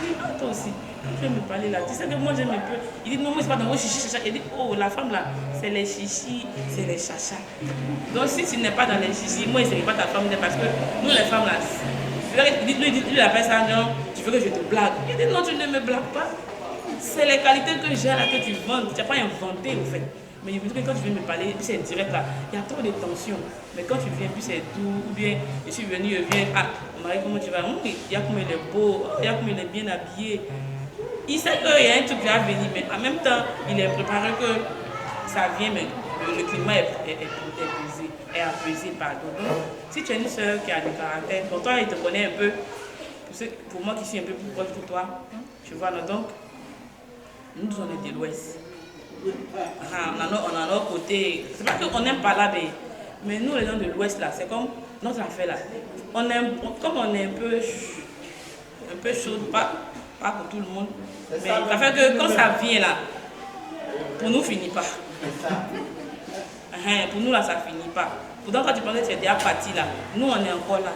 il dit, ah, toi aussi, tu veux me parler là. Tu sais que moi, j'aime un peu. Il dit, non, moi, c'est pas dans vos chichis, chacha. Il dit, oh, la femme là, c'est les chichis, c'est les chachas. Donc, si tu n'es pas dans les chichis, moi, il ne serait pas ta femme, parce que nous, les femmes là, lui, il appelle ça, genre, tu veux que je te blague. Il dit, non, tu ne me blagues pas. C'est les qualités que j'ai là que tu vends. Tu n'as pas inventé, en fait. Mais je veux dire que quand tu viens me parler, puis c'est direct là, il y a trop de tension. Mais quand tu viens, puis c'est doux, ou bien je suis venu, je viens, ah, mon mari, comment tu vas? Il y a comme il est beau, il y a comme il est bien habillé. Il sait qu'il y a un truc qui va venir, mais en même temps, il est préparé que ça vient, mais le climat est apaisé, pardon. Donc, si tu as une soeur qui a du caractère, pour toi, il te connaît un peu, pour moi qui suis un peu plus proche que toi, tu vois, donc, nous, on est de l'Ouest. On a notre côté. C'est pas qu'on n'aime pas là, mais nous, les gens de l'Ouest, là, c'est comme notre affaire là. Comme on est un peu chaud, pas pour tout le monde. Mais ça fait que quand ça vient là, pour nous, finit pas. Pour nous, là, ça finit pas. Pourtant, quand tu pensais que tu es déjà parti là, nous, on est encore là.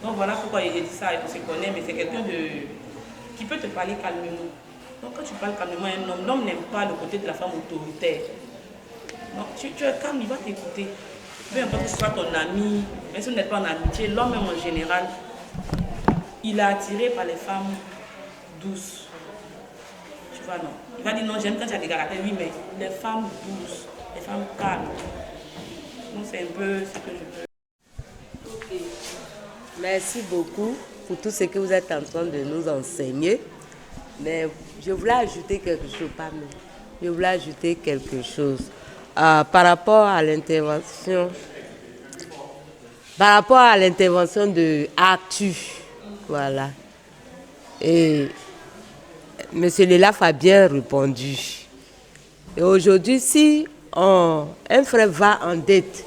Donc voilà pourquoi il dit ça, il se connaît, mais c'est quelqu'un qui peut te parler calmement. Donc quand tu parles calmement à un homme, l'homme n'aime pas le côté de la femme autoritaire. Donc tu es calme, il va t'écouter. Peu importe que ce soit ton ami, même si vous n'êtes pas en amitié, l'homme même en général, il est attiré par les femmes douces. Tu vois, non. Il va dire non, j'aime quand tu as des caractères, oui, mais les femmes douces, les femmes calmes. Donc c'est un peu ce que je veux. Okay. Merci beaucoup pour tout ce que vous êtes en train de nous enseigner. Mais je voulais ajouter quelque chose, pas mal. Je voulais ajouter quelque chose. Par rapport à l'intervention par rapport à l'intervention de Arthur, voilà. Et M. Lelaf a bien répondu. Et aujourd'hui, si un frère va en dette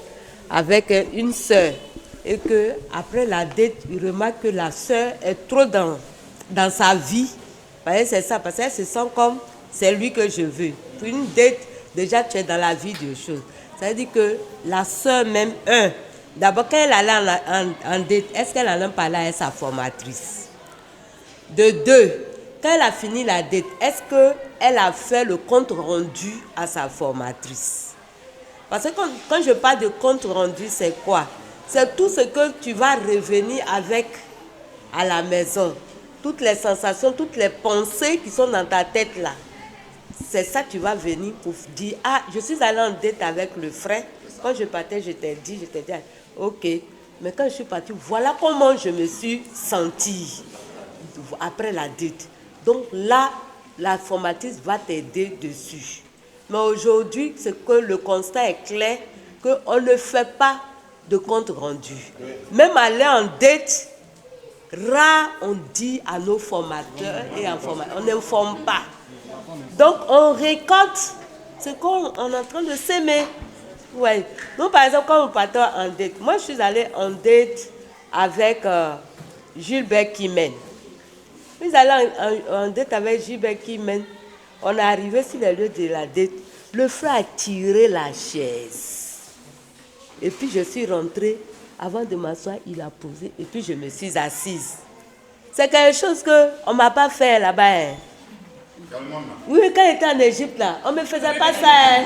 avec une sœur et que après la dette, il remarque que la sœur est trop dans sa vie, c'est ça, parce qu'elle se sent comme c'est lui que je veux. Pour une dette, déjà tu es dans la vie de choses. Ça veut dire que la sœur même, d'abord quand elle allait en dette, est-ce qu'elle allait parler avec sa formatrice? De deux, quand elle a fini la dette, est-ce qu'elle a fait le compte rendu à sa formatrice? Parce que quand je parle de compte rendu, c'est quoi? C'est tout ce que tu vas revenir avec à la maison. Toutes les sensations, toutes les pensées qui sont dans ta tête là. C'est ça que tu vas venir pour dire, ah, je suis allée en dette avec le frère. Quand je partais, je t'ai dit, ok. Mais quand je suis partie, voilà comment je me suis sentie après la dette. Donc là, la formatrice va t'aider dessus. Mais aujourd'hui, c'est que le constat est clair qu'on ne fait pas de compte rendu. Même aller en dette, rare on dit à nos formateurs et en formation, on n'informe pas. Donc on récolte ce qu'on est en train de s'aimer. Ouais. Donc par exemple, quand on partait en dette, moi je suis allée en dette avec Gilbert Kimen. Je suis allée en dette avec Gilbert Kimen. On est arrivé sur le lieu de la dette. Le frère a tiré la chaise. Et puis je suis rentrée. Avant de m'asseoir, il a posé. Et puis je me suis assise. C'est quelque chose qu'on ne m'a pas fait là-bas. Hein. Oui, quand j'étais en Égypte, là, on ne me faisait pas ça. Hein.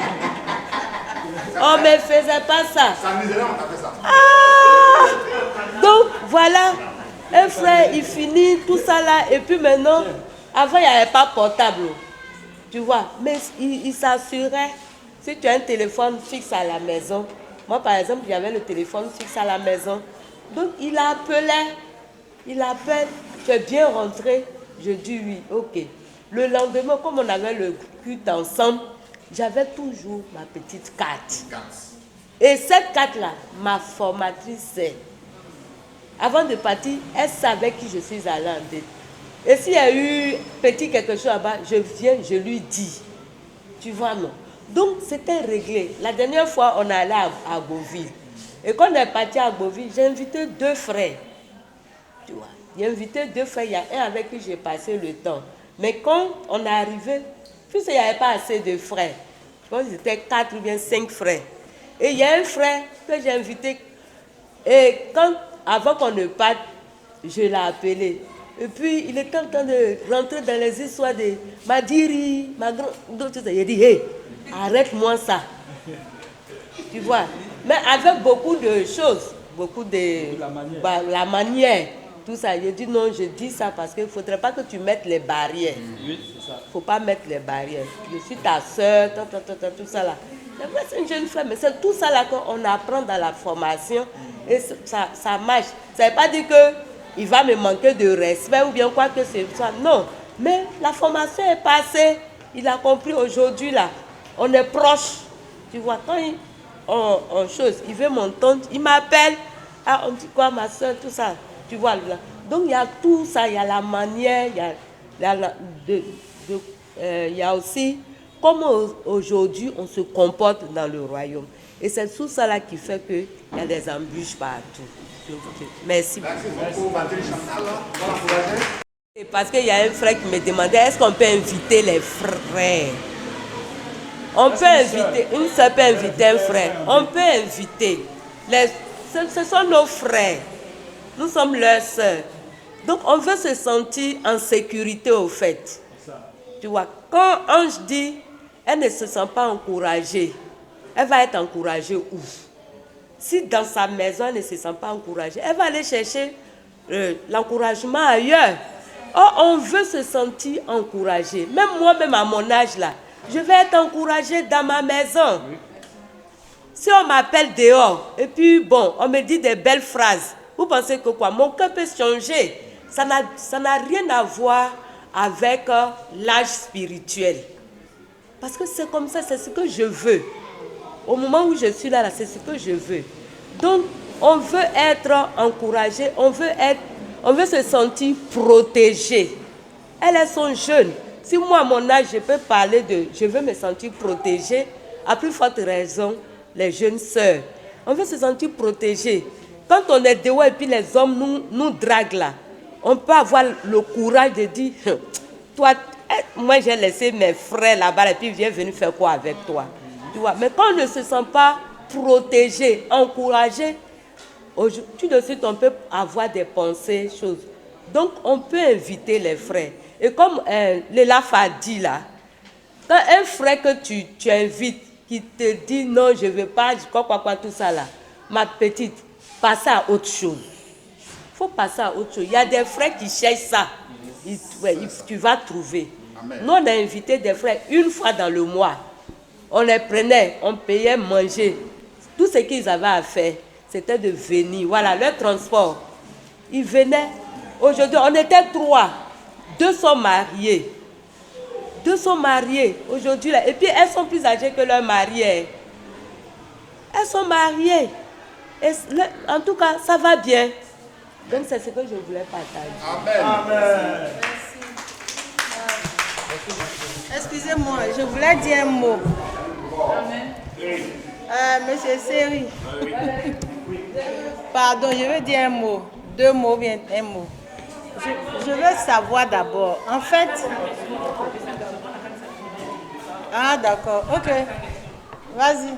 On ne me faisait pas ça. Ah! Donc voilà. Un frère, il finit tout ça là. Et puis maintenant, avant, il n'y avait pas portable. Tu vois, mais il s'assurait, si tu as un téléphone fixe à la maison, moi par exemple, j'avais le téléphone fixe à la maison, donc il appelait, il appelle, tu es bien rentré, je dis oui, ok. Le lendemain, comme on avait le culte ensemble, j'avais toujours ma petite carte. Et cette carte-là, ma formatrice sait. Avant de partir, elle savait qui je suis allée en dette. Et s'il y a eu petit quelque chose là-bas, je viens, je lui dis. Tu vois, non? Donc, c'était réglé. La dernière fois, on est allé à Beauville. Et quand on est parti à Beauville, j'ai invité 2 frères. Tu vois, j'ai invité 2 frères. Il y a un avec qui j'ai passé le temps. Mais quand on est arrivé, puisqu'il n'y avait pas assez de frères, je pense que c'était 4 ou bien 5 frères. Et il y a un frère que j'ai invité. Et avant qu'on ne parte, je l'ai appelé. Et puis, il était en train de rentrer dans les histoires de Madiri, ma grande. Il a dit, hé, arrête-moi ça. Tu vois. Mais avec beaucoup de choses, beaucoup de. La manière, tout ça. Il a dit, non, je dis ça parce qu'il ne faudrait pas que tu mettes les barrières. Oui, c'est ça. Il ne faut pas mettre les barrières. Je suis ta soeur, tout ça là. C'est une jeune femme, mais c'est tout ça là qu'on apprend dans la formation. Et ça marche. Ça ne veut pas dire que il va me manquer de respect ou bien quoi que ce soit. Non, mais la formation est passée. Il a compris aujourd'hui là. On est proche. Tu vois, quand il veut m'entendre, il m'appelle. Ah, on dit quoi ma soeur, tout ça. Tu vois là. Donc il y a tout ça, il y a la manière, il y a aussi comment aujourd'hui on se comporte dans le royaume. Et c'est tout ça là qui fait qu'il y a des embûches partout. Merci beaucoup. Et parce qu'il y a un frère qui me demandait, est-ce qu'on peut inviter les frères? On peut inviter, une sœur peut inviter un frère. On peut inviter. Ce sont nos frères. Nous sommes leurs sœurs. Donc on veut se sentir en sécurité au fait. Tu vois, quand Ange dit, elle ne se sent pas encouragée, elle va être encouragée où? Si dans sa maison, elle ne se sent pas encouragée, elle va aller chercher l'encouragement ailleurs. Or, on veut se sentir encouragé. Même moi-même à mon âge là, je vais être encouragée dans ma maison. Si on m'appelle dehors, et puis bon, on me dit des belles phrases, vous pensez que quoi? Mon cœur peut changer. Ça n'a rien à voir avec l'âge spirituel. Parce que c'est comme ça, c'est ce que je veux. Au moment où je suis là, c'est ce que je veux. Donc, on veut être encouragé, on veut se sentir protégé. Elles sont jeunes. Si moi, à mon âge, je peux parler de je veux me sentir protégée, à plus forte raison, les jeunes sœurs. On veut se sentir protégé. Quand on est dehors et puis les hommes nous draguent là, on peut avoir le courage de dire, toi, moi j'ai laissé mes frères là-bas et puis viens venir faire quoi avec toi. Tu vois? Mais quand on ne se sent pas protégé, encouragé, tout de suite on peut avoir des pensées, choses. Donc on peut inviter les frères. Et comme l'Elaf a dit là, quand un frère que tu invites, qui te dit non, je ne veux pas, quoi, tout ça là, ma petite, passe à autre chose. Il faut passer à autre chose. Il y a des frères qui cherchent ça. Tu vas trouver. Amen. Nous, on a invité des frères une fois dans le mois. On les prenait, on payait manger. Tout ce qu'ils avaient à faire, c'était de venir. Voilà, leur transport. Ils venaient. Aujourd'hui, on était 3. 2 sont mariés. 2 sont mariés aujourd'hui. Et puis, elles sont plus âgées que leurs mariés. Elles sont mariées. Et en tout cas, ça va bien. Donc, c'est ce que je voulais partager. Amen. Amen. Excusez-moi, je voulais dire un mot. Amen. Monsieur Seri. Pardon, je veux dire un mot. 2 mots, bien un mot. Je veux savoir d'abord, en fait... Ah, d'accord, ok. Vas-y.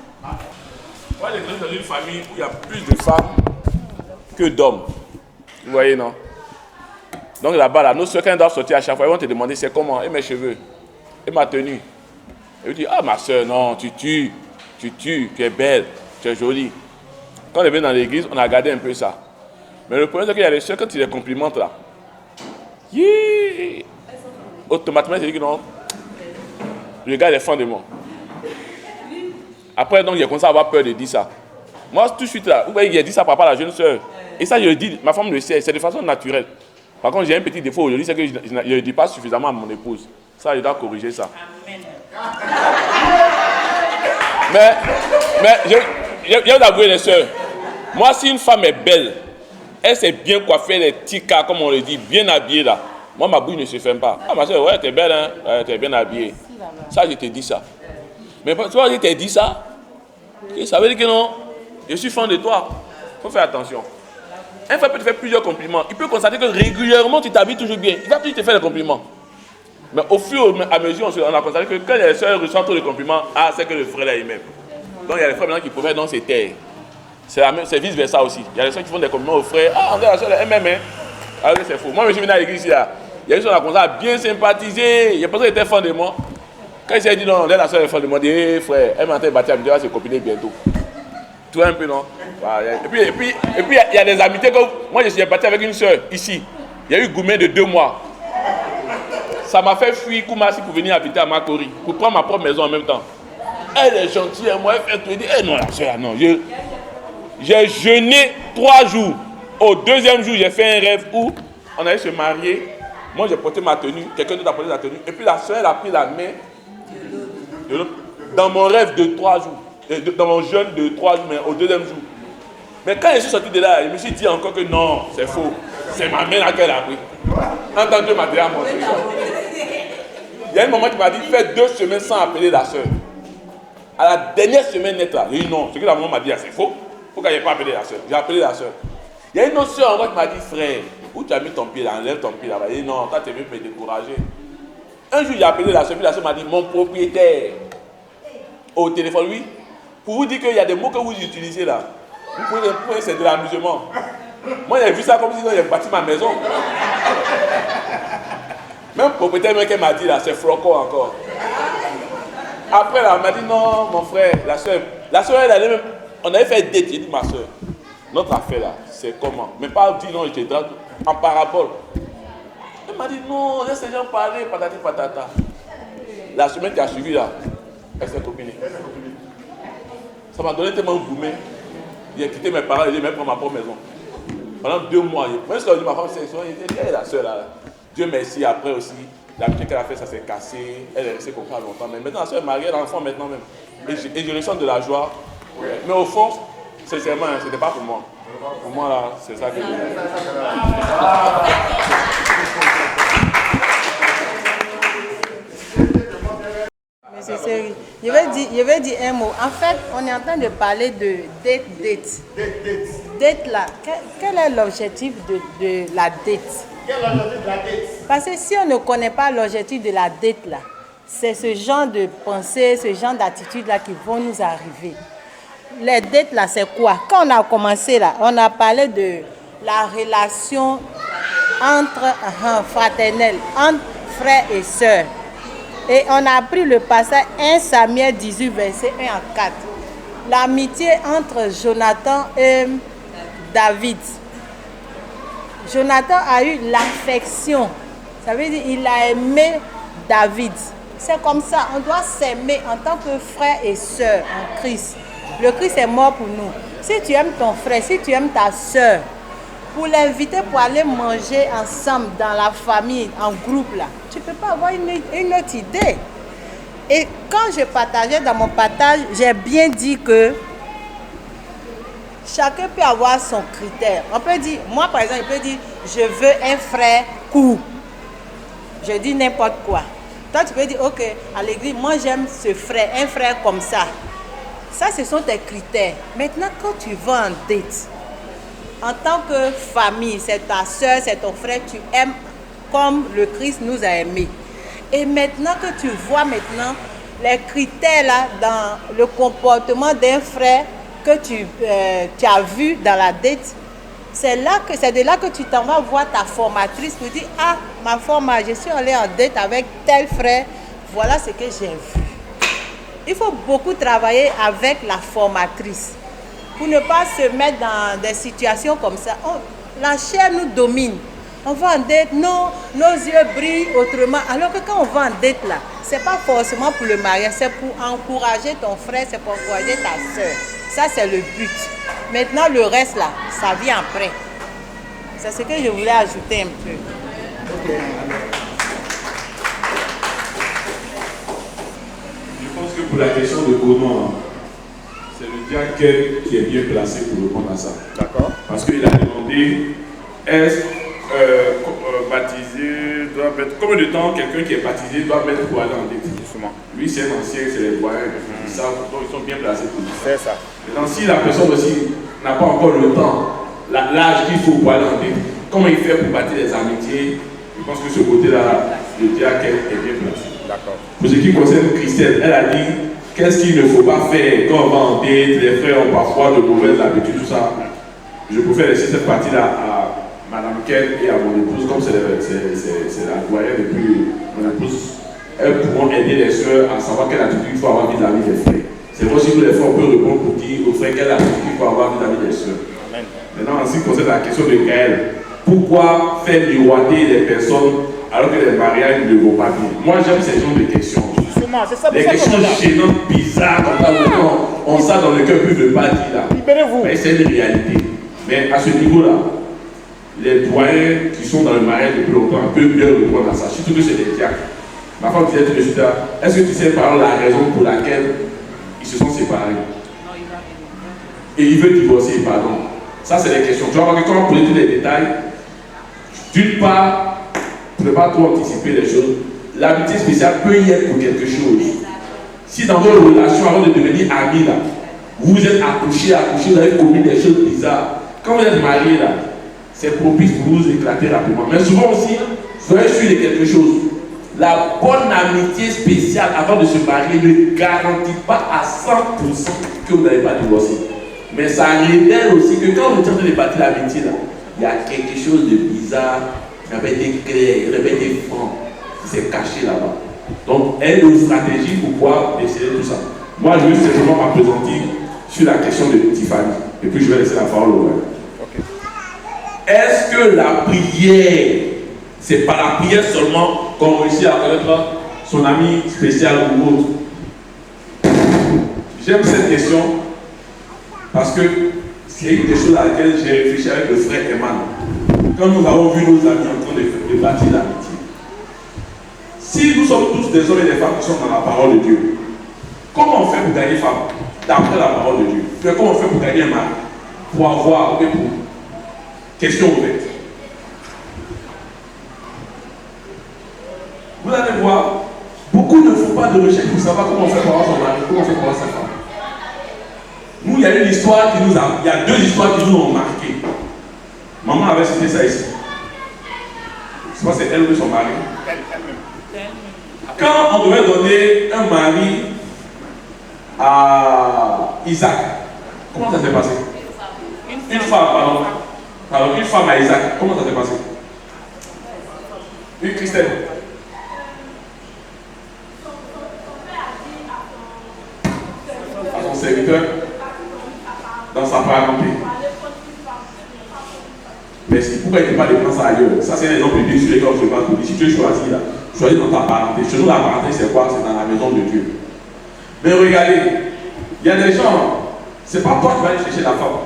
Moi, j'ai grandi dans une famille où il y a plus de femmes que d'hommes. Vous voyez, non? Donc là-bas, là, nos soeurs, quand elles doivent sortir à chaque fois, ils vont te demander c'est comment, et mes cheveux, et ma tenue. Et ils disent, ah ma soeur, non, tu tues, tu es belle, tu es jolie. Quand on est venu dans l'église, on a gardé un peu ça. Mais le problème, c'est qu'il y a des soeurs, quand tu les complimentes là, automatiquement, c'est dit que non, le gars est fan de moi. Après, donc, il a commencé à avoir peur de dire ça. Moi, tout de suite là, vous voyez, il a dit ça par rapport à la jeune soeur. Et ça, je le dis, ma femme le sait, c'est de façon naturelle. Par contre, j'ai un petit défaut aujourd'hui, c'est que je ne le dis pas suffisamment à mon épouse. Ça, je dois corriger ça. Amen. Mais je vais vous avouer, les soeurs, moi, si une femme est belle, elle s'est bien coiffée, les petits cas, comme on le dit, bien habillée là. Moi, ma bouche ne se ferme pas. Ah, ma soeur, ouais, t'es belle, hein, ouais, t'es bien habillée. Ça, je te dis ça. Mais tu vois, je t'ai dit ça, ça veut dire que non, je suis fan de toi. Il faut faire attention. Un frère peut te faire plusieurs compliments. Il peut constater que régulièrement, tu t'habilles toujours bien. Il va toujours te faire des compliments. Mais au fur et à mesure, on a constaté que quand les soeurs reçoivent trop de compliments, ah, c'est que le frère là, il m'aime. Donc, il y a des frères maintenant qui préfèrent dans ses terres. C'est vice-versa aussi. Il y a des soeurs qui font des compliments aux frères. Ah, on est la soeur, elle m'aime. Alors que c'est faux. Moi, je suis venu à l'église ici. Il y a une soeur qui a commencé à bien sympathiser. Il y a personne qui était fan de moi. Quand il s'est dit non, on est la soeur, elle est fan de moi. Il dit, hey, frère, elle m'a entendu bâtir, elle me dit, elle va se copiner bientôt. Tu vois un peu, non? Et puis, il y a des amitiés que moi, je suis parti avec une soeur ici. Il y a eu Goumé de 2 mois. Ça m'a fait fuir Koumassi pour venir habiter à Makori, pour prendre ma propre maison en même temps. Elle est gentille, moi, elle fait tout. Elle dit, non, la soeur, non. J'ai jeûné 3 jours. Au 2e jour, j'ai fait un rêve où on allait se marier. Moi, j'ai porté ma tenue, quelqu'un d'autre a porté la tenue. Et puis la soeur, elle a pris la main de l'autre. Dans mon rêve de 3 jours. Dans mon jeûne de 3 jours, mais au 2e jour. Mais quand je suis sorti de là, je me suis dit encore que non, c'est faux. C'est ma main là qu'elle a pris. En tant que m'a déjà montré. Il y a un moment qui m'a dit, fais 2 semaines sans appeler la soeur. À la dernière semaine nette là, j'ai dit non. Ce que la maman m'a dit, c'est faux. Pourquoi je n'ai pas appelé la soeur? J'ai appelé la soeur. Il y a une autre soeur encore qui m'a dit, frère, où tu as mis ton pied là? Enlève ton pied là-bas. J'ai dit non, toi tu es venu me décourager. Un jour j'ai appelé la soeur, puis la soeur m'a dit, mon propriétaire, au téléphone, oui. Pour vous dire qu'il y a des mots que vous utilisez là. Vous pouvez c'est de l'amusement. Moi j'ai vu ça comme si j'ai bâti ma maison. Même propriétaire même qu'elle m'a dit là, c'est flocon encore. Après là, elle m'a dit non mon frère, la soeur elle allait même. On avait fait date, j'ai dit ma soeur, notre affaire là, c'est comment? Mais pas dire non, je te drague en parabole. Elle m'a dit non, laisse les gens parler, patati patata. La semaine qui a suivi là, elle s'est copinée. Ça m'a donné tellement gourmet. J'ai quitté mes parents et j'ai même pris ma propre maison. Pendant 2 mois, moi je dit ma femme, c'est la soeur là. Dieu merci, après aussi, l'amitié qu'elle a fait, ça s'est cassé. Elle est restée comme ça longtemps. Mais maintenant, la soeur est mariée, elle a un enfant maintenant même. Et je ressens de la joie. Mais au fond, sincèrement, ce n'était pas pour moi. Pour moi, là, c'est ça que je veux. Monsieur Seri, je vais dire un mot. En fait, on est en train de parler de dette. Dette là, quel est l'objectif de la dette? Quel est l'objectif de la dette? Parce que si on ne connaît pas l'objectif de la dette là, c'est ce genre de pensée, ce genre d'attitude là qui vont nous arriver. Les dettes là, c'est quoi? Quand on a commencé là, on a parlé de la relation fraternelle, entre frères et sœurs. Et on a pris le passage 1 Samuel 18, verset 1 à 4. L'amitié entre Jonathan et David. Jonathan a eu l'affection. Ça veut dire qu'il a aimé David. C'est comme ça, on doit s'aimer en tant que frère et sœur en Christ. Le Christ est mort pour nous. Si tu aimes ton frère, si tu aimes ta sœur, pour l'inviter pour aller manger ensemble dans la famille, en groupe là, tu ne peux pas avoir une autre idée. Et quand je partageais dans mon partage, j'ai bien dit que chacun peut avoir son critère. On peut dire, moi par exemple, je peux dire, je veux un frère court. Je dis n'importe quoi. Toi, tu peux dire, ok, à l'église, moi j'aime ce frère, un frère comme ça. Ça, ce sont tes critères. Maintenant, quand tu vas en date, en tant que famille, c'est ta soeur, c'est ton frère, tu aimes comme le Christ nous a aimés. Et maintenant que tu vois maintenant les critères là dans le comportement d'un frère que tu as vu dans la date, c'est de là que tu t'en vas voir ta formatrice pour dire, ah, ma formatrice, je suis allée en date avec tel frère, voilà ce que j'ai vu. Il faut beaucoup travailler avec la formatrice pour ne pas se mettre dans des situations comme ça. La chair nous domine. On va en date, non, nos yeux brillent autrement. Alors que quand on va en date là, c'est pas forcément pour le mariage, c'est pour encourager ton frère, c'est pour encourager ta soeur. Ça, c'est le but. Maintenant, le reste là, ça vient après. C'est ce que je voulais ajouter un peu. Okay. Je pense que pour la question de Gonon, c'est le diacre qui est bien placé pour répondre à ça. D'accord. Parce qu'il a demandé, est-ce baptisé doit mettre, combien de temps quelqu'un qui est baptisé doit mettre pour aller en date? Justement. Lui, c'est un ancien, c'est les voyants, ils savent, donc ils sont bien placés pour ça. C'est ça. Maintenant, si la personne aussi n'a pas encore le temps, l'âge qu'il faut pour aller en date, comment il fait pour bâtir les amitiés? Je pense que ce côté-là, le diacre est bien placé. D'accord. Pour ce qui concerne Christelle, elle a dit qu'est-ce qu'il ne faut pas faire quand on va en date, les frères ont parfois de mauvaises habitudes, tout ça. Je préfère laisser cette partie-là à Madame Ken et à mon épouse, comme c'est la doyenne depuis mon épouse. Elles pourront aider les soeurs à savoir quelle attitude il faut avoir vis-à-vis des frères. C'est vrai aussi que les frères, on peut répondre pour dire aux frères quelle attitude il faut avoir vis-à-vis des soeurs. Amen. Maintenant, en ce qui concerne la question de Gaël, pourquoi faire miroiter les personnes alors que les mariages ne vont pas bien? Moi, j'aime ces genres de questions. Des questions gênantes, bizarres, comme ça, on sent dans le cœur plus de pas dire là. Libérez-vous. Mais c'est une réalité. Mais à ce niveau-là, les doyens qui sont dans le mariage depuis longtemps peuvent bien répondre à ça, surtout que c'est des diacres. Ma femme disait tout de suite, est-ce que tu sais par la raison pour laquelle ils se sont séparés? Et il veut divorcer, pardon. Ça, c'est des questions. Tu vas voir que quand on pose tous les détails, d'une part, tu ne peux pas trop anticiper les choses. L'amitié spéciale peut y être pour quelque chose. Si dans vos relations, avant de devenir amis, là, vous êtes accouchés, vous avez commis des choses bizarres. Quand vous êtes mariés, là, c'est propice pour vous éclater rapidement. Mais souvent aussi, soyez sûr de quelque chose. La bonne amitié spéciale avant de se marier ne garantit pas à 100% que vous n'allez pas divorcer. Mais ça révèle aussi que quand vous êtes en train de bâtir l'amitié, là, il y a quelque chose de bizarre qui avait été clair, qui avait été franc, qui s'est caché là-bas. Donc, elle a une stratégie pour pouvoir déceler tout ça. Moi, je vais simplement m'appesantir sur la question de Tiffany. Et puis, je vais laisser la parole au reste. Est-ce que la prière, c'est par la prière seulement qu'on réussit à connaître son ami spécial ou autre? J'aime cette question parce que c'est une des choses à laquelle j'ai réfléchi avec le frère Eman. Quand nous avons vu nos amis en train de bâtir l'amitié. Si nous sommes tous des hommes et des femmes qui sont dans la parole de Dieu, comment on fait pour gagner femme d'après la parole de Dieu? Comment on fait pour gagner un mari? pour avoir, ok, pour question ouverte. Vous allez voir, beaucoup ne font pas de recherche pour savoir comment on fait pour avoir son mari, comment on fait pour avoir sa femme. Nous, il y a une histoire qui nous a, il y a 2 histoires qui nous ont marqué. Maman avait cité ça ici. Je pense que c'est elle ou son mari. Quand on devait donner un mari à Isaac, comment ça s'est passé? Une femme, pardon. Alors, une femme à Isaac, comment ça s'est passé? Une Christelle. À son serviteur, dans sa parenté. Merci. Pourquoi il ne peut pas dépenser ça ailleurs? Ça, c'est un exemple biblique sur lesquels je ne vais pas te dire. Si tu es choisi là, choisis dans ta parenté. Chez nous, la parenté, c'est quoi? C'est dans la maison de Dieu. Mais regardez, il y a des gens, c'est pas toi qui vas aller chercher la femme.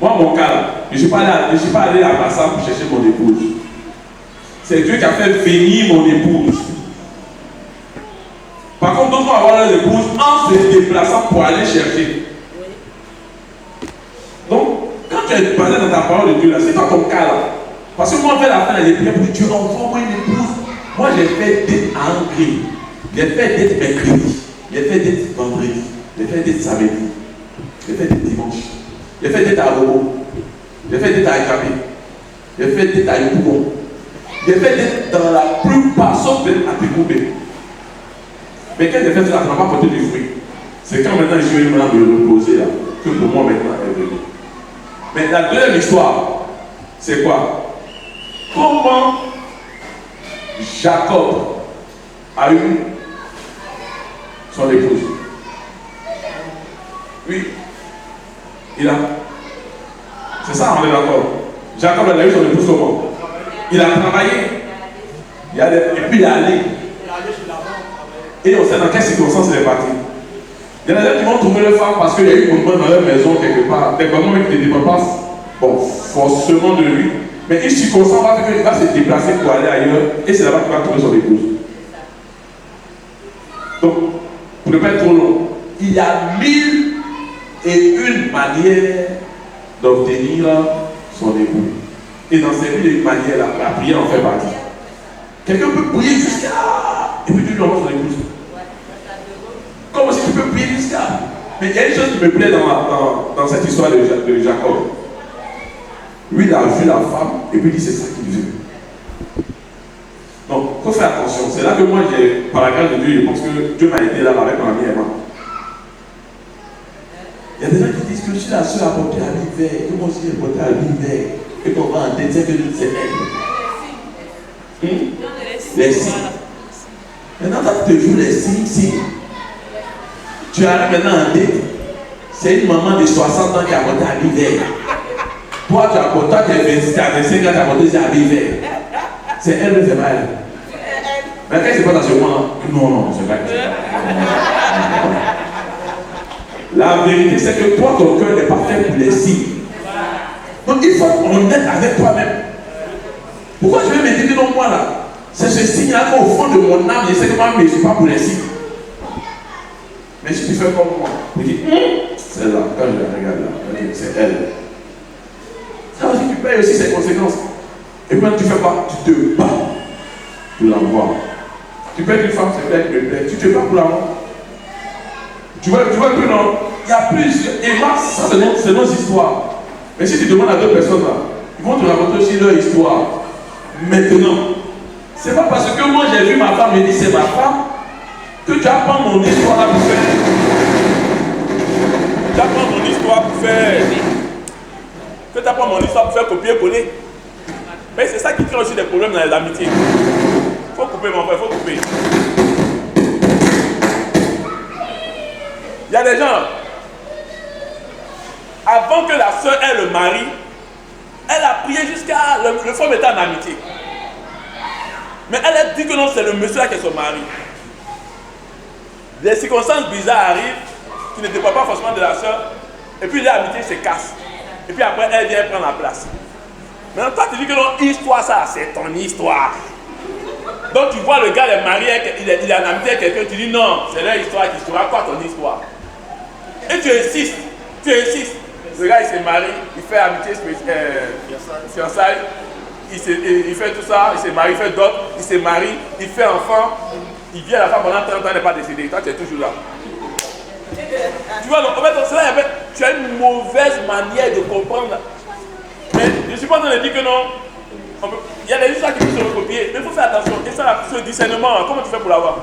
Moi, mon cas, là, je ne suis pas allé à Bassam pour chercher mon épouse. C'est Dieu qui a fait venir mon épouse. Par contre, d'autres vont avoir leur épouse en se déplaçant pour aller chercher. Donc, quand tu es basé dans ta parole de Dieu, là, c'est pas ton cas là. Parce que moi, on fait la fin des prières pour Dieu, envoie-moi une épouse. Moi, j'ai fait date à un gris. J'ai fait date mercredi. J'ai fait date vendredi. J'ai fait date samedi. J'ai fait date dimanche. J'ai fait date à Robo. J'ai fait date à Ikapé. J'ai fait date à Yopougon. J'ai fait date dans la plupart, sauf date à Pécoubé. Mais quand j'ai fait ça, ça n'a pas porté du fruit. C'est quand maintenant je suis venu me reposer là, que pour moi maintenant elle est venue. Mais la deuxième histoire, c'est quoi? Comment Jacob a eu son épouse? Oui. Il a. C'est ça, on est d'accord. Jacob a eu son épouse comment? Il a travaillé. Et puis il est allé. Et on sait dans quelles circonstances il est parti. Il y en a qui vont trouver leur femme parce qu'il y a eu un mouvement dans leur maison quelque part. Des moments qui ne dépendent pas forcément de lui. Mais une circonstance va faire qu'il va se déplacer pour aller ailleurs. Et c'est là-bas qu'il va trouver son épouse. Donc, pour ne pas être trop long, il y a 1001 manières d'obtenir son époux. Et dans ces 1001 manières, la prière en fait partie. Quelqu'un peut prier jusqu'à... Et puis tu lui envoies son épouse. Comme si tu peux prier jusqu'à... Mais il y a une chose qui me plaît dans cette histoire de Jacob. Lui, il a vu la femme et puis il dit c'est ça qu'il veut. Donc, il faut faire attention. C'est là que moi, par la grâce de Dieu, je pense que Dieu m'a aidé là avec ma amie Emma. Il y a des gens qui disent que je suis la seule à porter un lit vert, que moi aussi j'ai porté un lit vert, et qu'on va en détecter que c'est elle. Les signes. Maintenant, quand tu te joues les signes, si tu arrives maintenant en date, c'est une maman de 60 ans qui a porté un lit vert. Toi, tu as porté, tu as 25 ans, tu as porté un lit vert. C'est elle ou c'est pas elle? Mais quand c'est pas dans ce moment-là, non, c'est pas elle. La vérité, c'est que toi, ton cœur n'est pas fait pour les signes. Donc, il faut être honnête avec toi-même. Pourquoi je vais me dire que non, moi là, c'est ce signe-là qu'au fond de mon âme, je sais que moi, mais je ne suis pas pour les signes. Mais si tu fais comme moi, tu dis, c'est là, quand je la regarde là, c'est elle. Ça aussi, tu payes aussi ses conséquences. Et quand tu fais pas, tu te bats pour l'avoir. Tu payes une femme, c'est elle qui me plaît. Tu te bats pour l'avoir. Tu vois que non, il y a plusieurs. Et moi, ça c'est nos histoires. Mais si tu demandes à 2 personnes là, ils vont te raconter aussi leur histoire. Maintenant, c'est pas parce que moi j'ai vu ma femme et dit c'est ma femme que tu apprends mon histoire là pour faire. Tu apprends mon histoire pour faire. Que tu apprends mon histoire pour faire copier-coller. Mais c'est ça qui crée aussi des problèmes dans les amitiés. Il faut couper mon frère, il faut couper. Il y a des gens, avant que la soeur ait le mari, elle a prié jusqu'à le femme était en amitié. Mais elle a dit que non, c'est le monsieur là qui est son mari. Des circonstances bizarres arrivent, qui ne dépendent pas forcément de la soeur, et puis l'amitié se casse. Et puis après, elle vient prendre la place. Maintenant, toi, tu dis que non, histoire ça, c'est ton histoire. Donc tu vois le gars, il est marié, il est en amitié avec quelqu'un, tu dis non, c'est leur histoire qui sera quoi ton histoire? Et tu insistes. Tu insistes. Le gars, il se marie, il fait amitié fiançailles, il fait tout ça, il se marie, il fait d'autres, il se marie, il fait enfant, il vient à la femme pendant 30 ans, il n'est pas décédé. Toi, tu es toujours là. Tu vois, donc, en fait, c'est là, tu as une mauvaise manière de comprendre. Mais je ne suis pas en train de dire que non. Il y a des histoires qui peuvent se recopier, mais il faut faire attention. Et ça, ce discernement, comment tu fais pour l'avoir?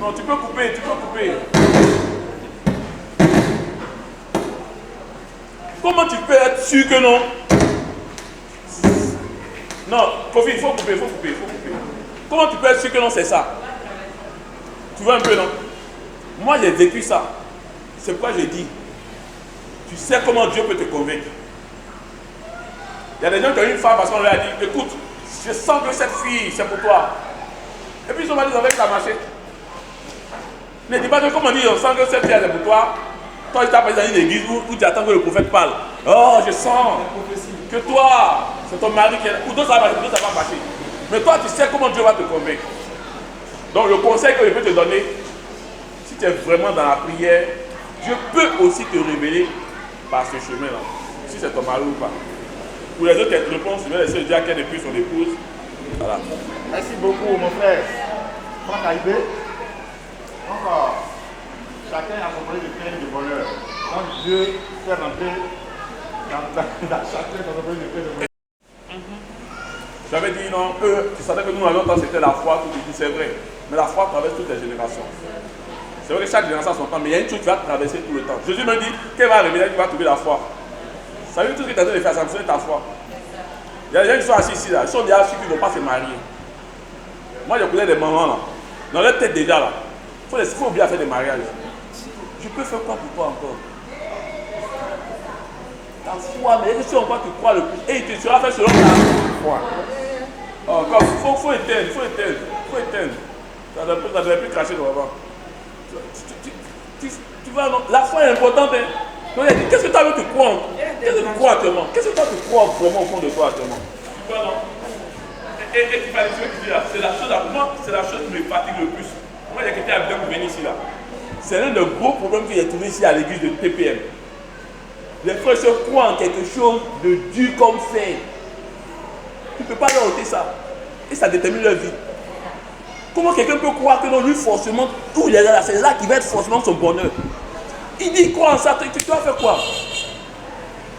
Non, tu peux couper, tu peux couper. Comment tu peux être sûr que non? Non, Kofi, il faut couper, il faut couper, il faut couper. Comment tu peux être sûr que non, c'est ça? Tu vois un peu, non? Moi, j'ai vécu ça. C'est pourquoi j'ai dit, tu sais comment Dieu peut te convaincre. Il y a des gens qui ont une femme parce qu'on leur a dit, écoute, je sens que cette fille, c'est pour toi. Et puis ils ont dit, avec la marché. Ne dis pas que, comme on dit, on sent que cette fille, c'est pour toi. Toi, tu t'as pas dans une église où tu attends que le prophète parle. Oh, je sens que toi, c'est ton mari qui est là. Ou d'autres, ça va marcher. Mais toi, tu sais comment Dieu va te convaincre. Donc, le conseil que je peux te donner, si tu es vraiment dans la prière, Dieu peut aussi te révéler par ce chemin-là. Si c'est ton mari ou pas. Pour les autres réponses, je vais laisser le diacre depuis son épouse. Voilà. Merci beaucoup, mon frère. Franck Aïbé. Encore. Chacun a compris le plein de bonheur. Donc Dieu fait rentrer dans chacun dans le plein de bonheur. J'avais dit non, eux, tu savais que nous, à longtemps, c'était la foi, tout dit, c'est vrai. Mais la foi traverse toutes les générations. C'est vrai que chaque génération a son temps, mais il y a une chose qui va traverser tout le temps. Jésus me dit, qu'elle va révéler, tu vas trouver la foi. Ça veut dire tout ce que tu as besoin de faire, ça me fait ta foi. Il y a des gens qui sont assis ici, là. Ils sont déjà sûrs qu'ils ne vont pas se marier. Moi, je connais des mamans, là. Dans leur tête déjà, là. Il faut bien faire des mariages. Je peux faire quoi pour toi encore? Ta foi, mais est-ce que encore tu crois le plus? Et tu seras fait selon ta foi. Oh, faut éteindre, faut éteindre, faut éteindre. Ça ne devrait plus cracher devant. Tu vois, non? La foi est importante. Hein? Donc, il a dit, qu'est-ce que tu as envie de croire? Qu'est-ce que tu crois actuellement? Qu'est-ce que toi tu crois vraiment au fond de toi actuellement? Tu vois, non? Et tu vas dire ce que tu dis là, c'est la chose, pour moi, c'est la chose qui me fatigue le plus. Moi, j'ai quitté Abidjan pour venir ici là. C'est l'un des gros problèmes que j'ai trouvé ici à l'église de TPM. Les frères se croient en quelque chose de dur comme fer. Tu ne peux pas leur ôter ça. Et ça détermine leur vie. Comment quelqu'un peut croire que non, lui, forcément, où il est là, c'est là qu'il va être forcément son bonheur. Il dit, il croit en ça, tu vas faire quoi?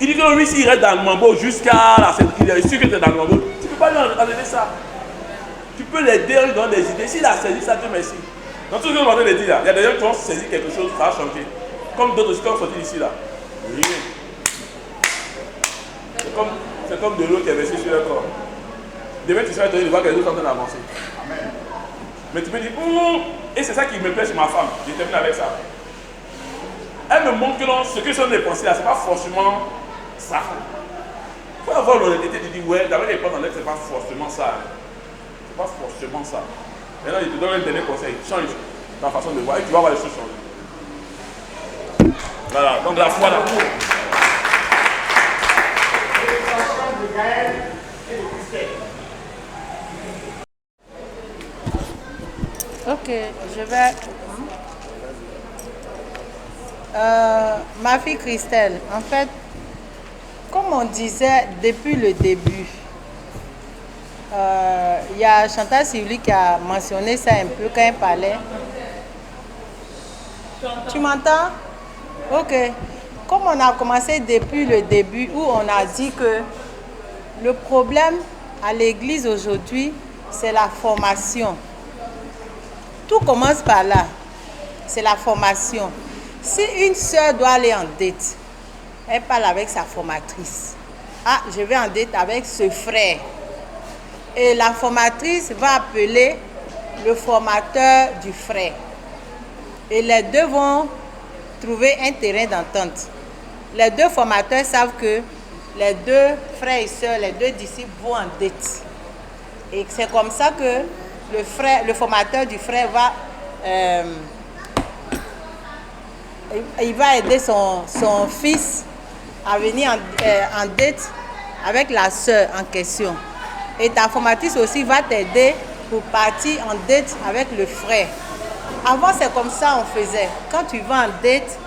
Il dit que lui, s'il reste dans le mambo jusqu'à là, il est sûr que tu es dans le mambo. Tu ne peux pas lui enlever ça. Tu peux l'aider, lui donner des idées. S'il a saisi ça, Dieu merci. Dans tout ce que je vais te dire là, il y a des gens qui ont saisi quelque chose, ça a changé. Comme d'autres aussi qui ont sorti d'ici là. Rien. C'est comme de l'eau qui est versée sur le corps. Demain, tu seras étonné de voir que les autres sont en train d'avancer. Mais tu peux dire, et c'est ça qui me plaît chez ma femme. Je termine avec ça. Elle me montre que non, ce que je suis en train de penser là, ce n'est pas forcément ça. Il faut avoir l'honnêteté de dire, ouais, d'abord, les penses en l'air, ce n'est pas forcément ça. Ce n'est pas forcément ça. Maintenant, je te donne un dernier conseil. Change ta façon de voir et tu vas voir les choses changer. Voilà, donc la foi là. Ok, je vais... ma fille Christelle, en fait, comme on disait depuis le début, il y a Chantal Sivli qui a mentionné ça un peu quand elle parlait. Tu m'entends? Ok. Comme on a commencé depuis le début où on a dit que le problème à l'église aujourd'hui, c'est la formation. Tout commence par là. C'est la formation. Si une soeur doit aller en dette, elle parle avec sa formatrice. Ah, je vais en dette avec ce frère. Et la formatrice va appeler le formateur du frère. Et les deux vont trouver un terrain d'entente. Les deux formateurs savent que les deux frères et sœurs, les deux disciples vont en dette. Et c'est comme ça que le formateur du frère va... il va aider son fils à venir en dette avec la sœur en question. Et ta formatrice aussi va t'aider pour partir en dette avec le frère. Avant, c'est comme ça on faisait. Quand tu vas en date,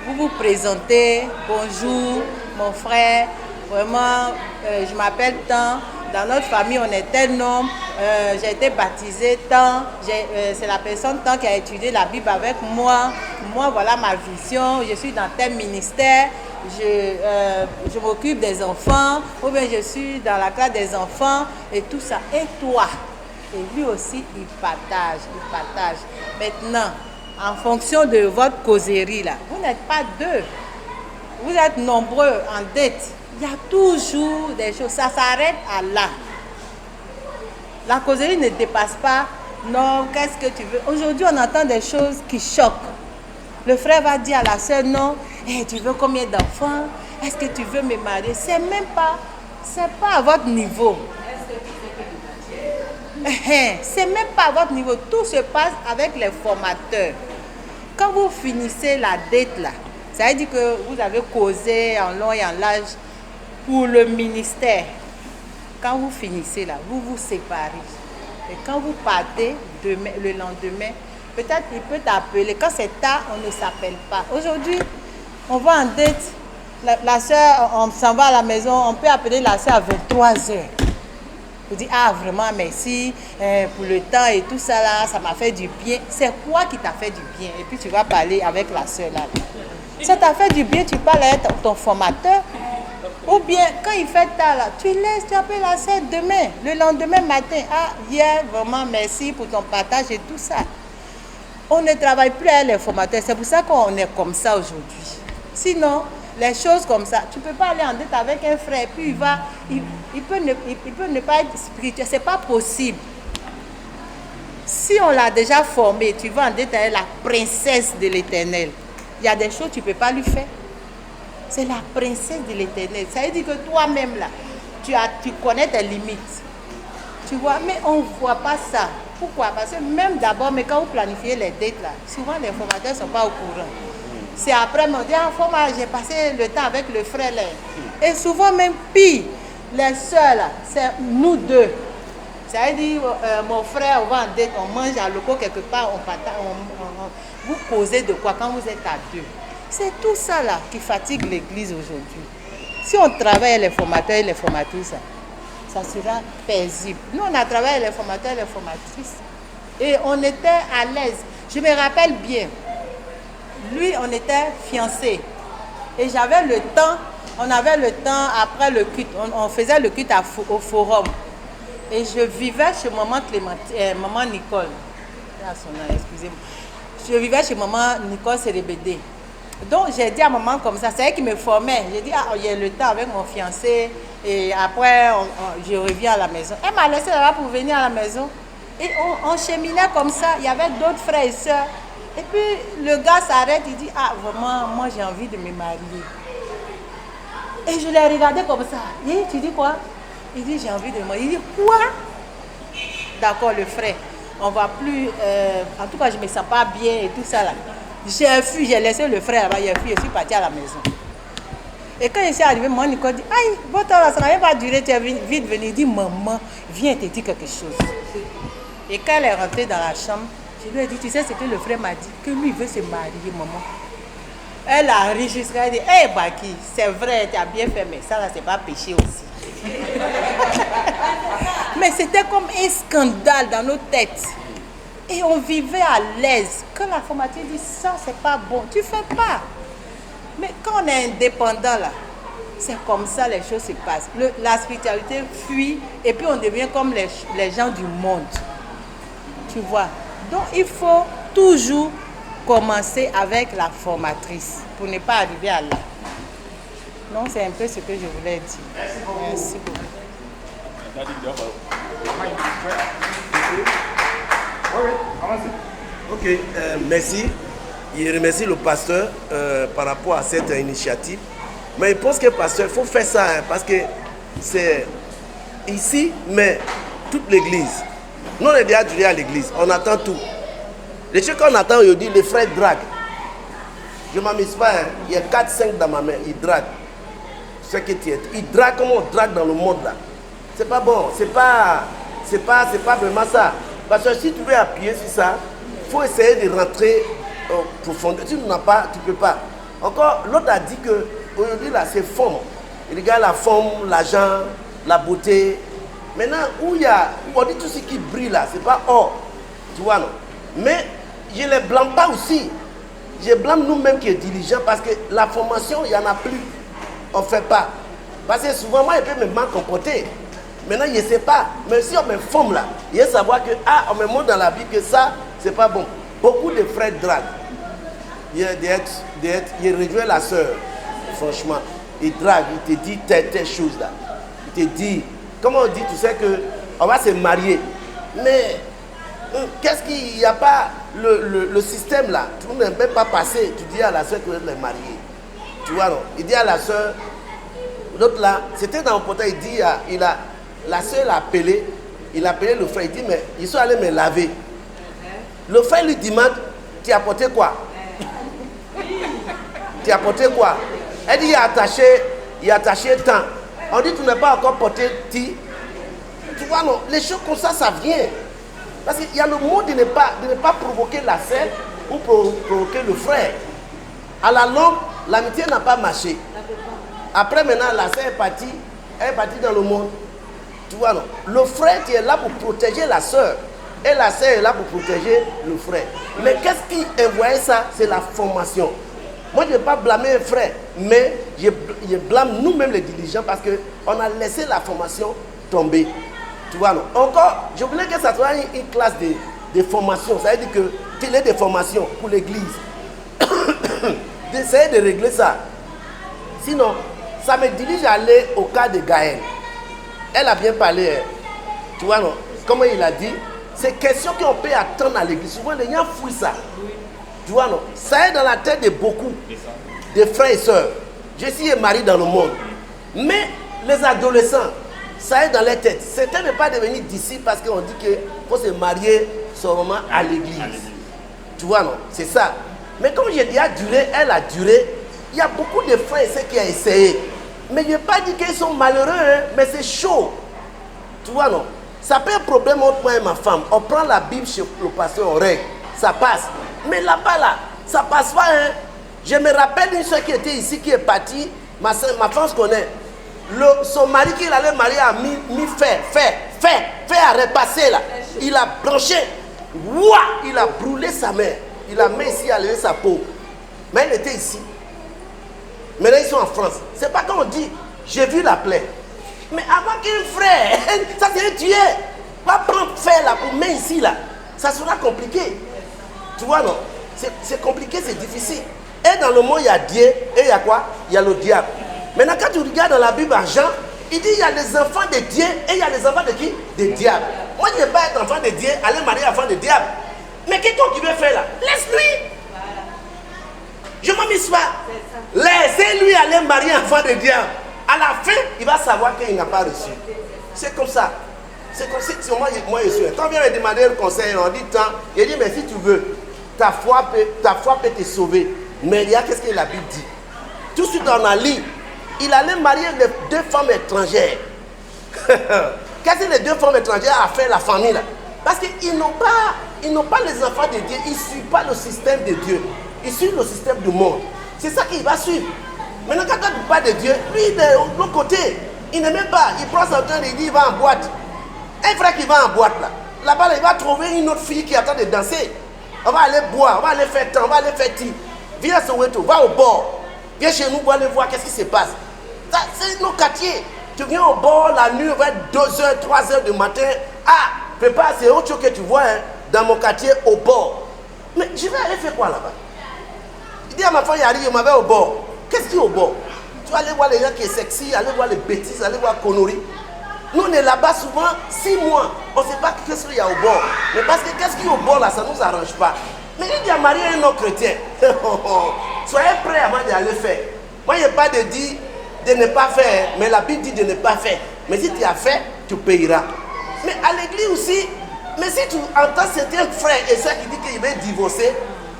vous vous présentez, bonjour, mon frère, vraiment, je m'appelle tant. Dans notre famille, on est tel nombre. J'ai été baptisé tant. C'est la personne tant qui a étudié la Bible avec moi. Moi, voilà ma vision. Je suis dans tel ministère. Je m'occupe des enfants. Ou bien je suis dans la classe des enfants et tout ça. Et toi? Et lui aussi, il partage. Maintenant, en fonction de votre causerie, là, vous n'êtes pas deux. Vous êtes nombreux en date. Il y a toujours des choses. Ça s'arrête à là. La causerie ne dépasse pas. Non, qu'est-ce que tu veux? Aujourd'hui, on entend des choses qui choquent. Le frère va dire à la sœur, non, hey, tu veux combien d'enfants? Est-ce que tu veux me marier? C'est pas à votre niveau. C'est même pas à votre niveau. Tout se passe avec les formateurs. Quand vous finissez la date là, ça veut dire que vous avez causé en long et en large pour le ministère. Quand vous finissez là, vous vous séparez. Et quand vous partez demain, le lendemain, peut-être il peut t'appeler. Quand c'est tard, on ne s'appelle pas. Aujourd'hui, on va en date. La soeur, on s'en va à la maison. On peut appeler la soeur à 23h. Vous dites, ah vraiment merci pour le temps et tout ça là, ça m'a fait du bien. C'est quoi qui t'a fait du bien? Et puis tu vas parler avec la soeur là. Ça t'a fait du bien, tu parles avec ton formateur. Ou bien quand il fait tard là, tu laisses, tu appelles la soeur demain, le lendemain matin. Ah, hier, vraiment merci pour ton partage et tout ça. On ne travaille plus avec les formateurs, c'est pour ça qu'on est comme ça aujourd'hui. Sinon, les choses comme ça, tu ne peux pas aller en dette avec un frère, puis il peut ne pas être spirituel, c'est pas possible. Si on l'a déjà formé, tu vas en dette avec la princesse de l'Éternel. Il y a des choses que tu ne peux pas lui faire. C'est la princesse de l'Éternel. Ça veut dire que toi-même là, tu connais tes limites. Tu vois, mais on ne voit pas ça. Pourquoi? Parce que même d'abord, mais quand vous planifiez les dates là, souvent les formateurs ne sont pas au courant. C'est après, on dit, ah, j'ai passé le temps avec le frère là. Et souvent même pire, les soeurs là, c'est nous deux. Ça veut dire, mon frère, on va en date, on mange à l'eau quelque part, on partage, vous causez de quoi quand vous êtes à deux. C'est tout ça là qui fatigue l'église aujourd'hui. Si on travaille les formateurs et les formatrices, ça sera paisible. Nous, on a travaillé les formateurs et les formatrices. Et on était à l'aise. Je me rappelle bien. Lui, on était fiancés. Et j'avais le temps, on avait le temps après le culte. On faisait le culte au forum. Et je vivais chez maman maman Nicole. Excusez-moi. Je vivais chez maman Nicole Cérébédé. Donc j'ai dit à maman comme ça, c'est elle qui me formait. J'ai dit, ah, il y a le temps avec mon fiancé. Et après, je reviens à la maison. Elle m'a laissé là-bas pour venir à la maison. Et on cheminait comme ça. Il y avait d'autres frères et sœurs. Et puis le gars s'arrête, il dit, ah vraiment, moi j'ai envie de me marier. Et je l'ai regardé comme ça. Et tu dis quoi? Il dit, j'ai envie de me marier. Il dit, quoi? D'accord, le frère. On va plus, en tout cas je ne me sens pas bien et tout ça là. J'ai fui, j'ai laissé le frère là-bas, j'ai fui, je suis partie à la maison. Et quand je suis arrivée, maman Nicole dit, aïe, votre temps là, ça n'avait pas duré, tu es vite venue. Il dit, maman, viens te dire quelque chose. Et quand elle est rentrée dans la chambre, je lui ai dit, tu sais ce que le frère m'a dit? Que lui veut se marier, maman. Elle a ri jusqu'à dire, hé Baki, c'est vrai, tu as bien fait, mais ça là, c'est pas péché aussi. Mais c'était comme un scandale dans nos têtes. Et on vivait à l'aise. Quand la formatrice dit, ça c'est pas bon, tu fais pas. Mais quand on est indépendant là, c'est comme ça les choses se passent. La spiritualité fuit et puis on devient comme les gens du monde. Tu vois. Donc il faut toujours commencer avec la formatrice pour ne pas arriver à là. Non, c'est un peu ce que je voulais dire. Merci beaucoup. Ok, merci. Je remercie le pasteur par rapport à cette initiative. Mais je pense que pasteur, il faut faire ça hein, parce que c'est ici, mais toute l'église. Nous, on est déjà duré à l'église, on attend tout. Les choses qu'on attend aujourd'hui, les frères draguent. Je ne m'amuse pas, hein. Il y a 4-5 dans ma main, ils draguent. Ce que tu es. Ils draguent comme on drague dans le monde là. C'est pas bon, c'est pas vraiment ça. Parce que si tu veux appuyer sur ça, faut essayer de rentrer en profondeur. Tu n'as pas, tu ne peux pas. Encore, l'autre a dit que aujourd'hui là, c'est forme. Il regarde la forme, l'argent, la beauté. Maintenant, où on dit tout ce qui brille là, c'est pas or. Tu vois, non? Mais je ne les blâme pas aussi. Je blâme nous-mêmes qui est diligents parce que la formation, il n'y en a plus. On ne fait pas. Parce que souvent, moi, je peux me mal comporter. Maintenant, je ne sais pas. Mais si on me forme là, il faut savoir que, on me montre dans la vie que ça, c'est pas bon. Beaucoup de frères draguent. Il rejoint la soeur. Franchement, il drague, il te dit telle chose là. Il te dit, comment on dit, tu sais qu'on va se marier. Mais, qu'est-ce qu'il n'y a pas le système là? Tu ne peux pas passer. Tu dis à la soeur que vous êtes mariés. Tu vois, non? Il dit à la soeur, l'autre là, c'était dans le portail, il dit, la soeur l'a appelé, il a appelé le frère, il dit, mais ils sont allés me laver. Le frère lui demande, tu as apporté quoi? Tu as apporté quoi? Elle dit, il a attaché tant. On dit, tu n'as pas encore porté ti. Tu vois, non, les choses comme ça vient. Parce qu'il y a le mot de ne pas provoquer la sœur ou provoquer le frère. À la longue, l'amitié n'a pas marché. Après, maintenant, la sœur elle est partie dans le monde. Tu vois, non? Le frère qui est là pour protéger la sœur. Et la sœur est là pour protéger le frère. Mais qu'est-ce qui envoyait ça? C'est la formation. Moi, je ne vais pas blâmer un frère, mais je blâme nous-mêmes les dirigeants parce qu'on a laissé la formation tomber. Tu vois, non? Encore, je voulais que ça soit une classe de formation. Ça veut dire qu'il y ait des formations pour l'église. D'essayer de régler ça. Sinon, ça me dirige à aller au cas de Gaël. Elle a bien parlé. Hein. Tu vois, non? Comment il a dit? C'est question qu'on peut attendre à l'église. Souvent, les gens fouillent ça. Tu vois, non? Ça est dans la tête de beaucoup de frères et sœurs. Je suis marié dans le monde. Mais les adolescents, ça est dans leur tête. Certains ne peuvent pas devenir disciples parce qu'on dit qu'il faut se marier seulement à l'église. Tu vois, non? C'est ça. Mais comme j'ai dit, elle a duré. Il y a beaucoup de frères et sœurs qui ont essayé. Mais je n'ai pas dit qu'ils sont malheureux, hein, mais c'est chaud. Tu vois, non? Ça peut être un problème entre moi et ma femme. On prend la Bible chez le pasteur, on règle. Ça passe. Mais là-bas, là, ça passe pas. Hein. Je me rappelle une soeur qui était ici, qui est partie. Ma femme se connaît. Son mari qu'il allait marier a mis fait à repasser là. Il a branché. Ouah, il a brûlé sa mère. Il a mis ici à lever sa peau. Mais elle était ici. Maintenant, ils sont en France. C'est pas comme on dit, j'ai vu la plaie. Mais avant qu'un frère, ça c'est un tueur. Va prendre fer là pour mettre ici là. Ça sera compliqué. Tu vois, non? C'est compliqué, c'est difficile. Et dans le monde, il y a Dieu. Et il y a quoi? Il y a le diable. Maintenant, quand tu regardes dans la Bible à Jean, il dit il y a les enfants de Dieu et il y a les enfants de qui? De diable. Moi, je ne vais pas être enfant de Dieu, aller marier enfant de diable. Mais qu'est-ce qu'il veut faire là? Laisse-lui. Je m'en mise pas. Laissez-lui aller marier enfant de diable. À la fin, il va savoir qu'il n'a pas reçu. C'est comme ça. C'est comme ça. Moi, je suis. Quand on vient me demander le conseil, on dit tant. Il dit, mais si tu veux, ta foi peut te sauver. Mais il y a qu'est-ce que la Bible dit. Tout de suite, on a lu. Il allait marier les 2 femmes étrangères. Qu'est-ce que les 2 femmes étrangères a fait la famille là? Parce qu'ils n'ont pas les enfants de Dieu. Ils ne suivent pas le système de Dieu. Ils suivent le système du monde. C'est ça qu'il va suivre. Maintenant, quand tu parles de Dieu, lui, il est de l'autre côté. Il n'aime pas. Il prend son temps et il dit il va en boîte. Un frère qui va en boîte là, là-bas, il va trouver une autre fille qui attend de danser. On va aller boire, on va aller faire temps, on va aller faire ti. Viens à Soweto, va au bord. Viens chez nous pour aller voir qu'est-ce qui se passe. Ça, c'est nos quartiers. Tu viens au bord la nuit vers 2h, 3h du matin. Prépare, c'est autre chose que tu vois hein, dans mon quartier au bord. Mais je vais aller faire quoi là-bas? Il dit à ma femme, il arrive, il m'avait au bord. Qu'est-ce qu'il y a au bord? Tu vas aller voir les gens qui sont sexy, aller voir les bêtises, aller voir conneries. Nous, on est là-bas souvent 6 mois. On ne sait pas qu'est-ce qu'il y a au bord. Mais parce que qu'est-ce qu'il y a au bord là, ça ne nous arrange pas. Mais il dit à marier un autre chrétien. Soyez prêts avant d'aller faire. Moi, il n'y a pas de dire de ne pas faire, mais la Bible dit de ne pas faire. Mais si tu as fait, tu payeras. Mais à l'église aussi, mais si tu entends certains frères et sœurs qui disent qu'il veut divorcer,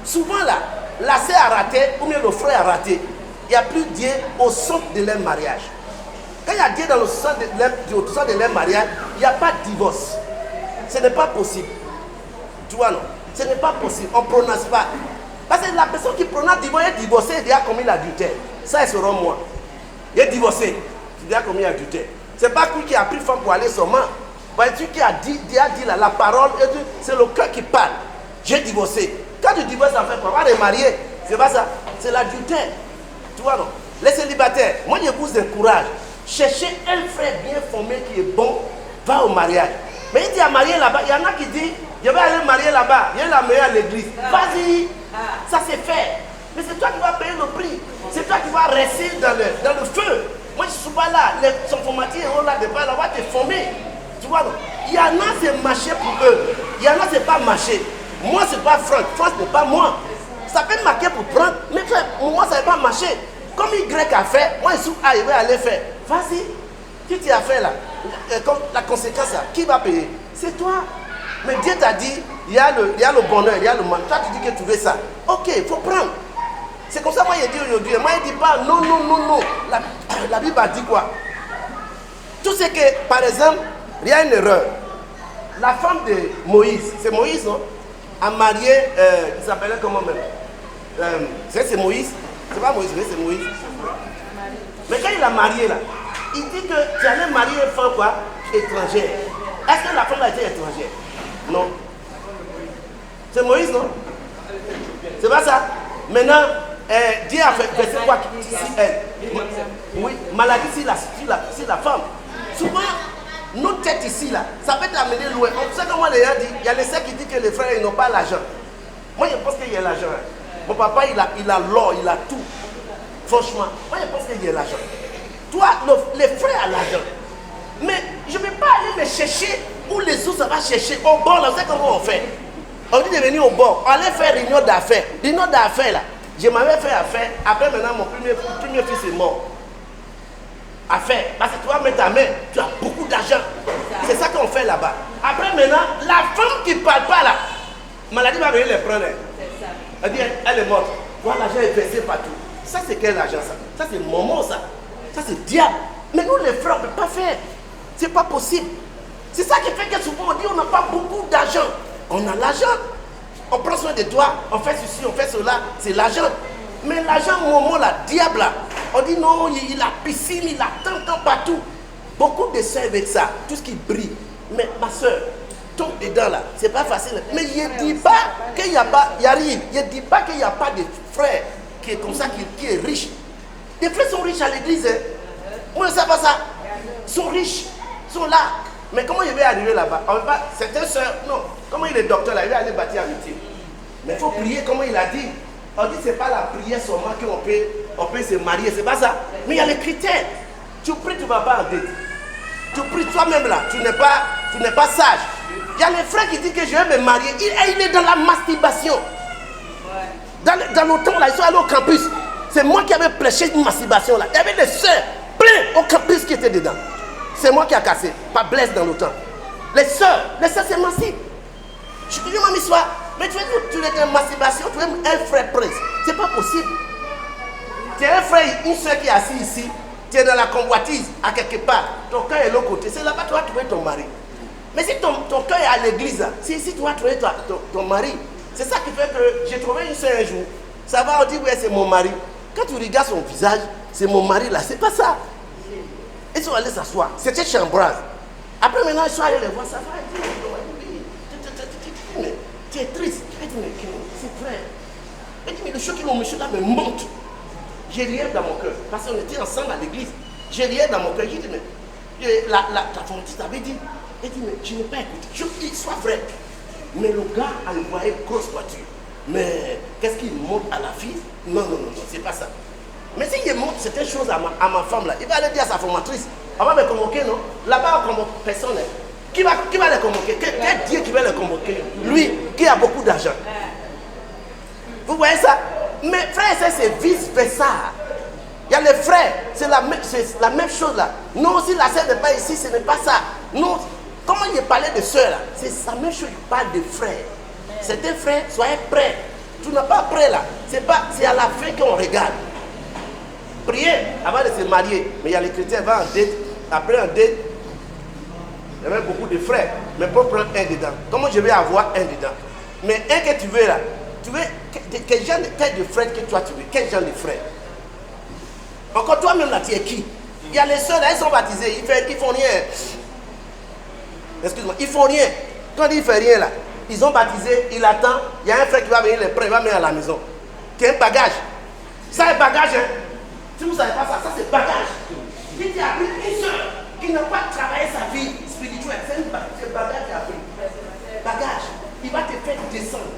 souvent là, la sœur a raté ou bien le frère a raté. Il n'y a plus Dieu au centre de leur mariage. Quand il y a Dieu dans le centre de leur mariage, il n'y a pas de divorce. Ce n'est pas possible. Tu vois, non? Ce n'est pas possible. On ne prononce pas. Parce que la personne qui prononce divorce, est divorcée, il a commis l'adultère. Ça, c'est selon moi. Il est divorcé, il a commis l'adultère. Ce n'est pas lui qui a pris femme pour aller seulement. Tu qui a dit la parole, c'est le cœur qui parle. J'ai divorcé. Quand tu divorces, ça fait quoi? On va remarier. C'est pas ça. C'est l'adultère. Tu vois, non? Les célibataires, moi je vous encourage. Cherchez un frère bien formé qui est bon, va au mariage. Mais il dit à marier là-bas, il y en a qui disent, je vais aller marier là-bas, il y a la meilleure à l'église. Vas-y, ça c'est fait. Mais c'est toi qui vas payer le prix. C'est toi qui vas rester dans le feu. Moi je ne suis pas là. Les informatiques sont là dedans, là, on va te former. Tu vois, non? Il y en a c'est marché pour eux. Il y en a c'est pas marché. Moi c'est pas Franck. Franck n'est pas moi. Ça peut marquer pour prendre, mais moi ça ne va pas marcher. Comme Y a fait, moi je suis il va aller faire. Vas-y, qui tu as fait là? Comme la conséquence, là, qui va payer? C'est toi. Mais Dieu t'a dit, il y a le bonheur, il y a le mal. Toi tu dis que tu veux ça. Ok, il faut prendre. C'est comme ça moi je dis aujourd'hui. Moi je ne dis pas non, non, non, non. La Bible a dit quoi? Tout ce que, par exemple, il y a une erreur. La femme de Moïse, c'est Moïse, non? A marié, il s'appelait comment même? C'est Moïse. C'est pas Moïse, c'est Moïse. Mais quand il a marié là, il dit que tu allais marier une femme quoi? Étrangère. Est-ce que la femme a été étrangère? Non. C'est Moïse, non? C'est pas ça. Maintenant, Dieu a fait quoi? Oui, maladie sur la femme. Souvent, nos têtes ici là, ça peut t'amener loin. On sait comment les gens disent, il y a les sœurs qui disent que les frères ils n'ont pas l'argent. Moi je pense qu'il y a l'argent. Mon papa il a l'or, il a tout. Franchement, moi je pense qu'il y a l'argent. Toi, les frères ont l'argent. Mais je ne vais pas aller me chercher où les autres ça va chercher. Au bord, là, vous savez comment on fait? On dit de venir au bord, on allait faire réunion d'affaires. Réunion d'affaires là, je m'avais fait affaire. Après maintenant mon premier fils est mort. Affaire, parce que tu vas mettre ta main, tu as beaucoup d'argent. C'est ça qu'on fait là-bas. Après maintenant, la femme qui ne parle pas là, maladie va venir les prendre. Elle dit, elle est morte. Voilà, l'argent est versé partout. Ça c'est quel argent ça? Ça c'est moment ça. Ça c'est diable. Mais nous les frères, on ne peut pas faire. C'est pas possible. C'est ça qui fait que souvent on dit on n'a pas beaucoup d'argent. On a l'argent. On prend soin de toi, on fait ceci, on fait cela. C'est l'argent. Mais l'argent, moment là, diable là. On dit non, il a piscine, il a tant partout. Beaucoup de sœurs avec ça, tout ce qui brille. Mais ma soeur, tombe dedans là, c'est pas facile. Mais je ne dis pas qu'il n'y a pas, il arrive. Je ne dis pas qu'il n'y a pas de frères qui est comme ça, qui est riche. Les frères sont riches à l'église. Hein. Moi, je ne sais pas ça. Ils sont riches, ils sont là. Mais comment il va arriver là-bas? On veut pas, certaines sœurs, non. Comment il est docteur là, il va aller bâtir amitié. Mais il faut prier, comme il a dit. On dit que ce n'est pas la prière seulement qu'on peut se marier, c'est pas ça. Mais il y a les critères. Tu pries, tu ne vas pas en dette. Tu pries toi-même là, tu n'es pas sage. Il y a les frères qui disent que je vais me marier. Il est dans la masturbation. Dans le temps là, ils sont allés au campus. C'est moi qui avais prêché une masturbation là. Il y avait des sœurs plein au campus qui étaient dedans. C'est moi qui a cassé, pas Blaise dans le temps. Les sœurs c'est massif. Je dis, ma histoire. Mais tu es dans masturbation, tu es un frère prince. C'est pas possible. Tu es un frère, une soeur qui est assise ici, tu es dans la convoitise, à quelque part, ton cœur est de l'autre côté. C'est là-bas que tu vas trouver ton mari. Mais si ton cœur est à l'église, c'est ici que tu vas trouver ton mari. C'est ça qui fait que j'ai trouvé une soeur un jour. Ça va, on dit, oui, c'est mon mari. Quand tu regardes son visage, c'est mon mari là, c'est pas ça. Ils sont allés s'asseoir. C'était Chambroise. Après, maintenant, ils sont allés les voir, ça va. Mais tu es triste. Elle dit, mais c'est vrai. Elle dit, mais le choc qui monsieur là me monte. J'ai rien dans mon cœur. Parce qu'on était ensemble à l'église. J'ai rien dans mon cœur. J'ai dit, mais ta fondatiste avait dit. Elle dit, mais je n'ai pas écouté. Je dis, soit vrai. Mais le gars a envoyé une grosse voiture. Mais qu'est-ce qu'il montre à la fille? Non, c'est pas ça. Mais s'il montre certaines choses à ma femme là, il va aller dire à sa formatrice. On va me convoquer, non? Là-bas, on convoque personne. Qui va les convoquer? Quel Dieu qui va les convoquer? Lui, qui a beaucoup d'argent. Vous voyez ça? Mais frères et sœurs, c'est vice-versa. Il y a les frères, c'est la même chose là. Nous aussi, la sœur n'est pas ici, ce n'est pas ça. Nous, comment il parlait de sœurs là? C'est la même chose, il parle de frères. Certains frères, soyez prêts. Tu n'es pas prêt là. C'est à la fin qu'on regarde. Priez avant de se marier. Mais il y a les chrétiens qui vont en dette. Après en dette, il y avait beaucoup de frères. Mais pour prendre un dedans. Comment je vais avoir un dedans? Mais un que tu veux là, tu veux quel genre de frère que toi tu veux? Quel genre de frère? Encore toi-même là, tu es qui? Il y a les sœurs là, elles sont baptisées, ils font rien. Excuse-moi, ils font rien. Quand il ne fait rien là, ils ont baptisé, il attend, il y a un frère qui va venir les prendre, il va mettre à la maison. Qui a un bagage. Ça est bagage, hein? Si vous ne savez pas ça, ça c'est bagage. Il y a une sœur qui n'a pas travaillé sa vie spirituelle, c'est bagage qui a pris. Bagage. Il va te faire descendre.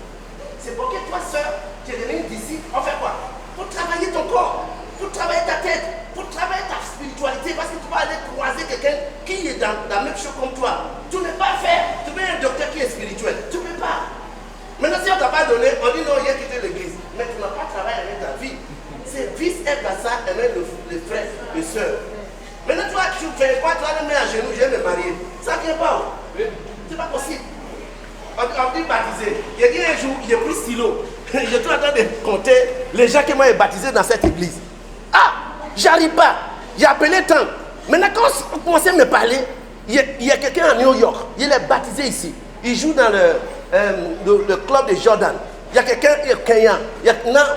C'est pour que toi, sœur, tu es devenue d'ici, on fait quoi? Pour travailler ton corps, pour travailler ta tête, pour travailler ta spiritualité, parce que tu vas aller croiser quelqu'un qui est dans la même chose comme toi. Tu ne peux pas faire. Tu veux un docteur qui est spirituel. Tu ne peux pas. Maintenant, si on ne t'a pas donné, on dit non, il a quitté l'église. Mais tu n'as pas travaillé avec ta vie. C'est fils et ça, aimer les frères, les sœurs. Maintenant, toi, tu fais quoi? Tu vas le mettre à genoux, je vais me marier. Ça ne vient pas. C'est pas possible. On dit baptisé. Il y a dit un jour, il a pris stylo. Je suis en train de compter les gens qui m'ont baptisé dans cette église. Ah, j'arrive pas. J'ai appelé tant. Maintenant, quand on commençait à me parler, il y a quelqu'un à New York. Il est baptisé ici. Il joue dans le club de Jordan. Il y a quelqu'un au Kenya. Il y en a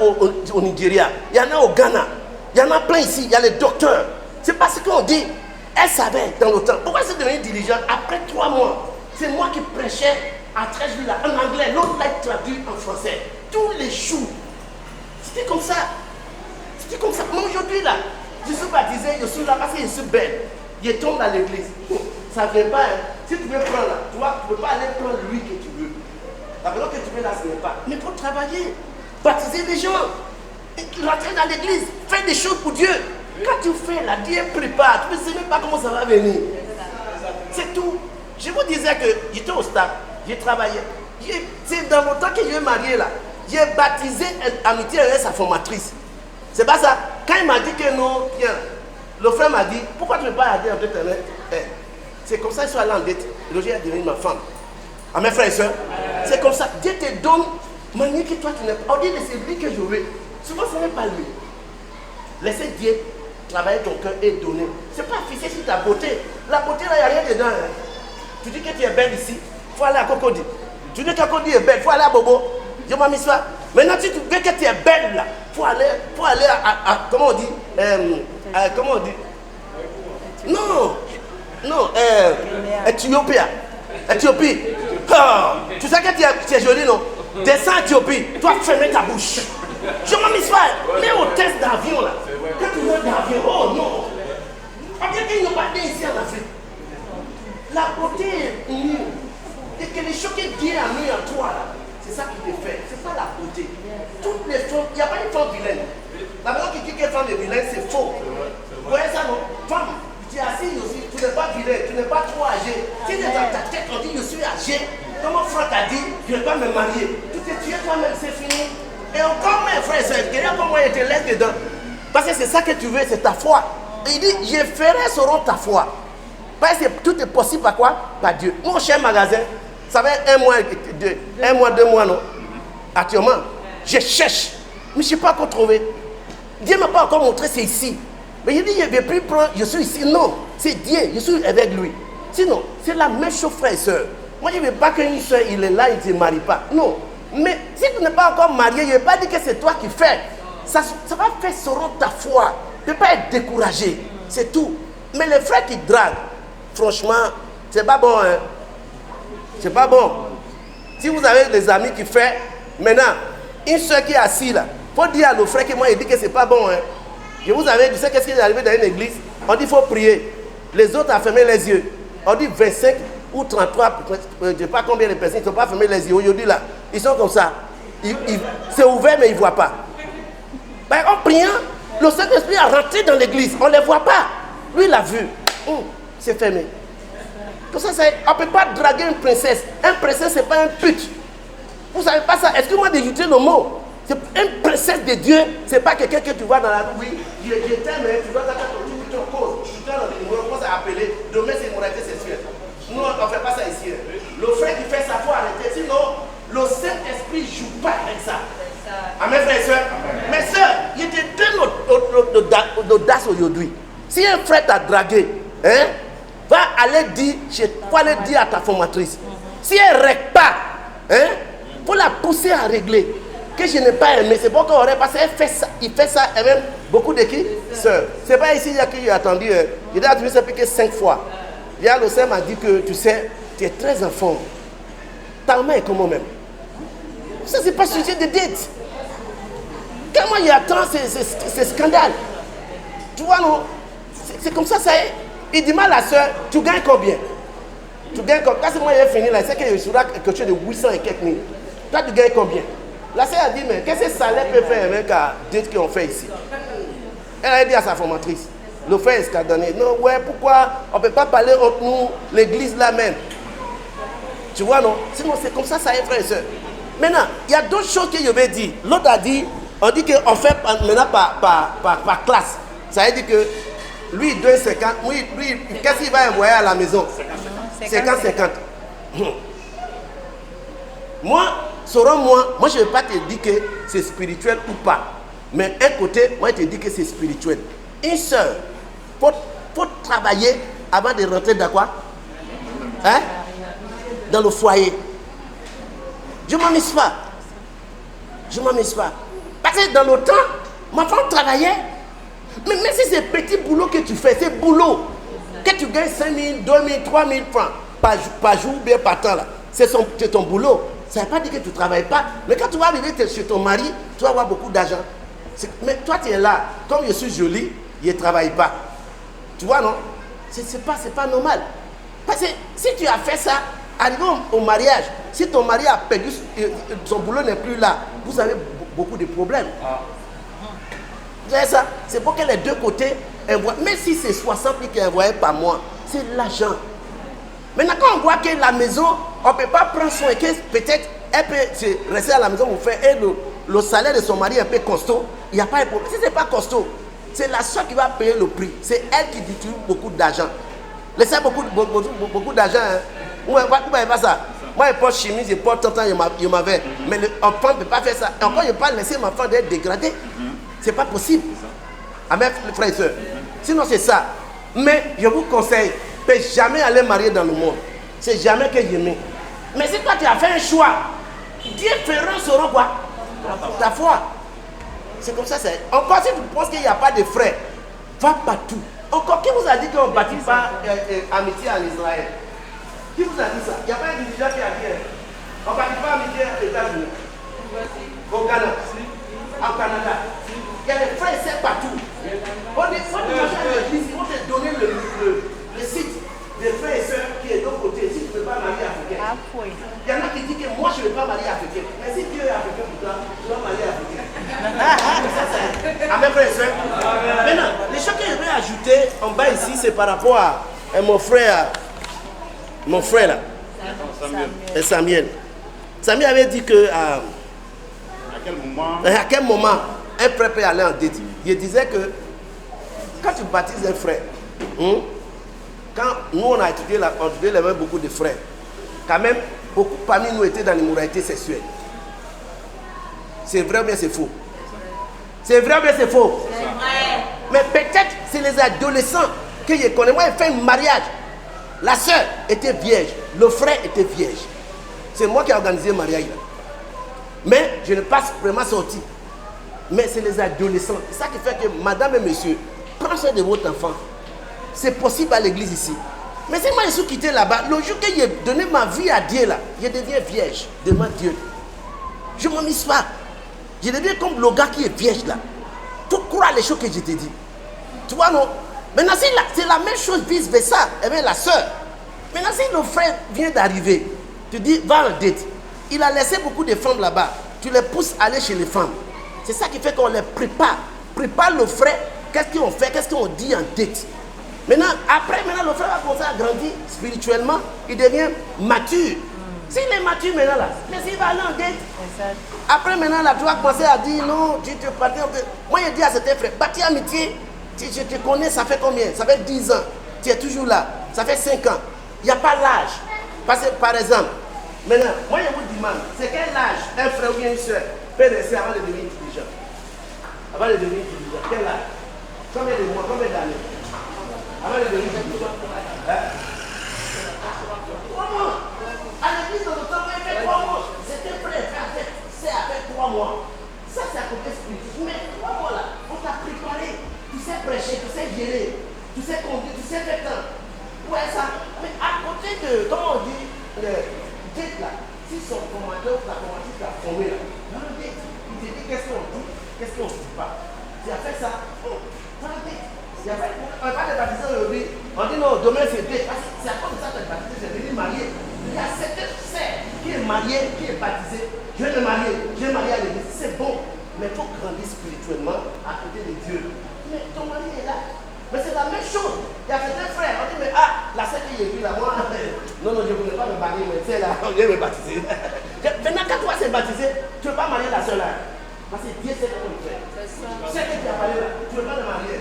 au Nigeria. Il y en a au Ghana. Il y en a plein ici. Il y a les docteurs. C'est pas ce qu'on dit. Elle savait dans le temps. Pourquoi c'est devenu diligent après 3 mois? C'est moi qui prêchais à Trècheville en anglais. L'autre l'a traduit en français. Tous les jours. C'était comme ça. C'était comme ça. Mais aujourd'hui, là, je suis baptisé, je suis là parce que je suis belle. Je tombe dans l'église. Ça ne vient pas. Hein. Si tu veux prendre là, tu ne peux pas aller prendre lui que tu veux. La personne que tu veux là, ce n'est pas. Mais pour travailler, baptiser les gens, rentrer dans l'église, faire des choses pour Dieu. Quand tu fais là, Dieu prépare. Tu ne sais même pas comment ça va venir. C'est tout. Je vous disais que j'étais au stade, j'ai travaillé. C'est dans le temps que je suis marié là. J'ai baptisé amitié avec sa formatrice. C'est pas ça. Quand il m'a dit que non, tiens, le frère m'a dit, pourquoi tu ne veux pas aller en dette? C'est comme ça qu'ils sont allés en dette. Roger est devenu ma femme. À mes frères et soeurs, c'est comme ça. Dieu te donne manière que toi tu n'es pas. On dit c'est lui que je veux. Souvent ce n'est pas lui. Laissez Dieu travailler ton cœur et donner. C'est pas affiché sur ta beauté. La beauté là, il n'y a rien dedans. Hein. Tu dis que tu es belle ici, il faut aller à Cocody. Tu dis que Cocody est belle, il faut aller à Bobo. Je m'en mis ça. Maintenant, si tu veux que tu es belle là, il faut aller à comment on dit comment on dit? Non, Éthiopie. Oh, tu sais que tu es jolie, non? Descends à Éthiopie, toi ferme ta bouche. Je m'en mis ça. Mais au test d'avion là, quand tu vois d'avion, oh non. On dirait qu'il n'y a pas ici en Afrique. La beauté est nue. Et que les choses que Dieu a mis en toi là, c'est ça qui te fait. C'est pas la beauté. Toutes les femmes, il n'y a pas une femme vilaine. La personne qui dit qu'une femme est vilaine, c'est faux. Vous voyez ça, non? Femme, tu es assise aussi, tu n'es pas vilaine, tu n'es pas trop âgé. Si tu es dans ta tête, on dit je suis âgé. Comme mon frère t'a dit, je ne vais pas me marier. Tu t'es tué toi-même, c'est fini. Et encore mes frères et soeurs, quelqu'un comme moi, il te laisse dedans. Parce que c'est ça que tu veux, c'est ta foi. Et il dit, je ferai selon ta foi. Parce que tout est possible par quoi? Par Dieu. Mon cher magasin, ça fait 1 mois, 2 mois, non? Actuellement, je cherche. Mais je ne sais pas encore trouvé. Dieu ne m'a pas encore montré, c'est ici. Mais il dit, je ne vais plus prendre, je suis ici. Non, c'est Dieu, je suis avec lui. Sinon, c'est la même chose, frère et soeur. Moi, je ne veux pas qu'une soeur, il est là, il ne se marie pas. Non. Mais si tu n'es pas encore marié, je ne vais pas dire que c'est toi qui fais. Ça va faire selon ta foi. Tu ne peux pas être découragé. C'est tout. Mais les frères qui draguent, franchement, c'est pas bon. Hein? C'est pas bon. Si vous avez des amis qui font, maintenant, une soeur qui est assise là, il faut dire à nos frères que moi, il dit que c'est pas bon. Hein? Je vous avais dit, qu'est-ce qui est arrivé dans une église? On dit qu'il faut prier. Les autres ont fermé les yeux. On dit 25 ou 33, je ne sais pas combien de personnes, ils ne sont pas fermés les yeux. Aujourd'hui là, ils sont comme ça. C'est ouvert, mais ils ne voient pas. Ben, en priant, le Saint-Esprit a rentré dans l'église. On ne les voit pas. Lui, il a vu. C'est fermé. Tout ça, on ne peut pas draguer une princesse. Un princesse, ce n'est pas un pute. Vous ne savez pas ça. Excusez-moi d'ajouter le mot. Une princesse de Dieu, ce n'est pas quelqu'un que tu vois dans la rue. Oui, je t'aime, tu dois t'attendre tu te causes. Tu dois commencer à appeler. Demain, c'est une moralité sexuelle. Nous, on ne fait pas ça ici. Le frère qui fait ça, il faut arrêter. Sinon, le Saint-Esprit ne joue pas avec ça. Amen, frères et sœurs. Mes sœurs, il était plein d'audace aujourd'hui. Si un frère t'a dragué, hein, va aller dire à ta formatrice. Si elle ne règle pas, hein, faut la pousser à régler. Que je n'ai pas aimé, c'est pourquoi on aurait passé, il fait ça, et même beaucoup de qui? Sœurs. C'est pas ici qui a attendu, il a attendu ça plus que 5 fois. Il y a le sœur m'a dit que, tu sais, tu es très en forme. Ta main est comment même? Ça, c'est pas sujet de dette. Comment il attend ces scandales? Tu vois, non? C'est comme ça, ça est. Il dit mal à la soeur, tu gagnes combien? Tu gagnes combien? Quand c'est moi, j'ai fini là, c'est que je serai quelque chose de 800 et quelques mille. Toi, tu gagnes combien? La sœur a dit, mais qu'est-ce que ça peut faire avec la dette qu'on fait ici? Elle a dit à sa formatrice, le frère escadonné, non, ouais, pourquoi on ne peut pas parler entre nous, l'église là même? Tu vois, non? Sinon, c'est comme ça est, frère et soeur. Maintenant, il y a d'autres choses que je vais dire. L'autre a dit, on dit qu'on fait maintenant par classe. Ça veut dire que lui, il donne 50. Lui qu'est-ce qu'il va envoyer à la maison? 50-50. Moi, selon moi, je ne vais pas te dire que c'est spirituel ou pas. Mais un côté, moi, je te dis que c'est spirituel. Une soeur, il faut travailler avant de rentrer dans quoi? Hein? Dans le foyer. Je ne m'amuse pas. Je ne m'amuse pas. Parce que dans le temps, ma femme travaillait. Mais même si c'est petit boulot que tu fais, c'est boulot. Que tu gagnes 5 000, 2 000, 3 000 francs par jour ou bien par temps, là, c'est ton boulot. Ça ne veut pas dire que tu ne travailles pas. Mais quand tu vas arriver chez ton mari, tu vas avoir beaucoup d'argent. Mais toi, tu es là. Comme je suis jolie, je ne travaille pas. Tu vois, non? C'est pas normal. Parce que si tu as fait ça, arrivé au mariage, si ton mari a perdu, son boulot n'est plus là, vous avez beaucoup de problèmes. Vous savez ça? C'est pour que les deux côtés envoient. Même si c'est 60 000 qu'ils envoient par mois, c'est l'argent. Maintenant, quand on voit que la maison, on ne peut pas prendre soin, que peut-être elle peut rester à la maison pour faire, et le salaire de son mari est un peu costaud, il n'y a pas de problème. Si ce n'est pas costaud, c'est la soeur qui va payer le prix. C'est elle qui distribue beaucoup d'argent. Laissez beaucoup d'argent. Hein. Moi, pas ça. Moi, je porte chimie, je porte tant, je m'avais. Mais l'enfant ne peut pas faire ça. Et encore, je ne peux pas laisser ma femme être dégradée. Ce n'est pas possible. Amen, frères et sœurs. Sinon, c'est ça. Mais je vous conseille, ne jamais aller marier dans le monde. C'est jamais que j'aime. Mais si toi, tu as fait un choix, différents seront quoi? Ta foi. C'est comme ça. Encore, si tu penses qu'il n'y a pas de frères, va partout. Encore, qui vous a dit qu'on ne bâtit pas amitié en Israël? Qui vous a dit ça? Il n'y a pas un individuel qui a dit on ne bâtit pas amitié aux États-Unis, au Ghana, au Canada. Il y a des frères et sœurs partout. On dit, faut te marcher à l'église, ils vont te donner le site des frères et sœurs qui est de l'autre côté. Si tu ne veux pas marier africain. Il y en a qui disent que moi je ne veux pas marier africain. Mais si Dieu est africain pour toi, tu vas marier africain. Amen, frères et sœurs. Maintenant, les choses que je vais ajouter en bas ici, c'est par rapport à mon frère là, Samuel. Samuel avait dit que à quel moment un frère peut aller en dette. Il disait que quand tu baptises un frère, quand nous on a étudié il y avait beaucoup de frères, quand même beaucoup parmi nous étaient dans l'immoralité sexuelle. C'est vrai ou bien c'est faux? C'est vrai ou bien c'est faux? C'est vrai. Mais peut-être c'est les adolescents que je connais. Moi, j'ai fait un mariage. La soeur était vierge, le frère était vierge. C'est moi qui ai organisé le mariage là. Mais je n'ai pas vraiment sorti. Mais c'est les adolescents. C'est ça qui fait que madame et monsieur, prenez soin de votre enfant. C'est possible à l'église ici. Mais si moi je suis quitté là-bas, le jour que j'ai donné ma vie à Dieu là, je deviens vierge devant Dieu. Je ne m'amuse pas. Je deviens comme le gars qui est vierge là. Il faut croire les choses que je t'ai dit. Tu vois non? Maintenant c'est la même chose vice versa. Eh bien la soeur. Maintenant si le frère vient d'arriver, tu dis va en dette. Il a laissé beaucoup de femmes là-bas. Tu les pousses à aller chez les femmes. C'est ça qui fait qu'on les prépare. Prépare le frère. Qu'est-ce qu'on fait? Qu'est-ce qu'on dit en dette? Maintenant, le frère va commencer à grandir spirituellement. Il devient mature. S'il est mature maintenant là, mais s'il va aller en dette. Après maintenant là, tu vas commencer à dire non, tu te partis. Moi je dis à certains frères, bâtis amitié. Je te connais, ça fait combien? Ça fait 10 ans. Tu es toujours là. Ça fait 5 ans. Il n'y a pas l'âge. Parce que par exemple, maintenant, moi je vous demande, c'est quel âge un frère ou bien une soeur peut rester avant de devenir intelligent? Avant de devenir intelligent, quel âge? Combien de mois, combien d'années? Avant de devenir intelligent. 3 mois. À l'église de notre temps, il fait 3 mois. C'était prêt. 3 mois. Ça, c'est à côté spirituel. Mais 3 mois là, on t'a préparé. Tu sais prêcher, tu sais gérer, tu sais conduire, tu sais faire temps. Ouais, ça. Mais à côté de, comment on dit, date là, si son commandeur ou ta commandeuse t'a formé là, dans le date, il te dit qu'est-ce qu'on dit, qu'est-ce qu'on ne dit pas. Tu as fait ça, dans le date. On va pas te baptiser aujourd'hui. On dit non, demain c'est date. Parce que c'est à cause de ça que tu es baptisé, c'est venu marier. Il y a certaines sœurs qui est mariée, qui est baptisée. Je vais me marier, je vais marier à l'église. C'est bon, mais il faut grandir spirituellement à côté de Dieu. Mais ton mari est là. Mais c'est la même chose. Il y a certains frères, on dit, mais la sœur qui est venue là, moi, non, je ne voulais pas me marier, mais c'est là, on vient me baptiser. Maintenant, quand toi c'est baptisé, tu ne veux pas marier la sœur là. Parce que Dieu sait comment il fait. C'est ça. C'est que tu as marié là, tu ne veux pas le marier.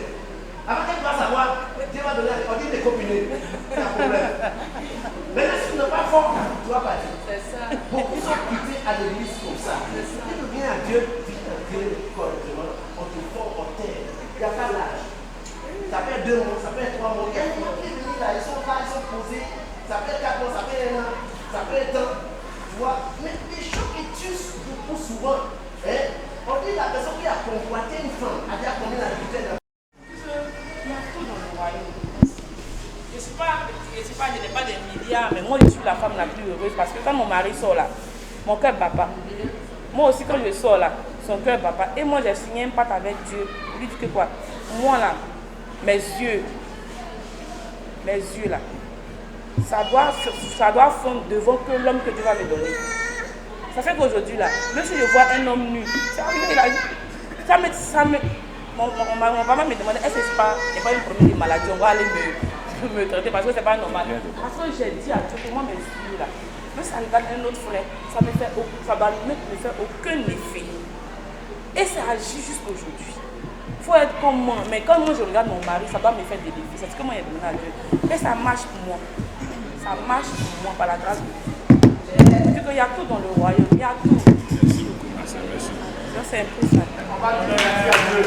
Avant que tu vas savoir, Dieu va donner, on dit des copines. C'est un problème. Maintenant, si tu n'es pas fort, tu vas partir. C'est ça. Beaucoup sont quittés à l'église comme ça. Si tu viens à Dieu, correctement, on te forme, on t'aide. Il n'y a pas l'âge. Ça fait 2 mois, ça fait 3 mois. Il y a des gens qui viennent là, ils sont là, ils sont posés. Ça fait 4 mois, ça fait 1 an, ça fait 1 ans. Tu vois? Mais les choses qui tuent beaucoup souvent, hein, on dit la personne qui a convoité une femme, a déjà combien d'habitudes. Il y a tout dans le royaume. Je n'ai pas des milliards, mais moi je suis la femme la plus heureuse parce que quand mon mari sort là, mon cœur bat pas. Moi aussi quand je sors là, son cœur bat pas. Et moi j'ai signé un pacte avec Dieu. Il lui dit que quoi? Moi là, mes yeux là, ça doit fondre devant que l'homme que Dieu va me donner. Ça fait qu'aujourd'hui là, même si je vois un homme nu, c'est arrivé là, mon maman me demandait est-ce que c'est pas une première maladie, on va aller me traiter parce que c'est pas normal. Parce que j'ai dit à Dieu que moi mes yeux là, même ça regarde un autre frère, ça va me faire aucun effet. Et ça agit jusqu'aujourd'hui. Il faut être comme moi, mais quand moi je regarde mon mari, ça doit me faire des défis. C'est ce que moi j'ai demandé à Dieu. Et ça marche pour moi. Ça marche pour moi par la grâce de Dieu. Vu qu'il y a tout dans le royaume, il y a tout. Merci beaucoup. Merci. C'est un peu ça. On va dire merci à Dieu.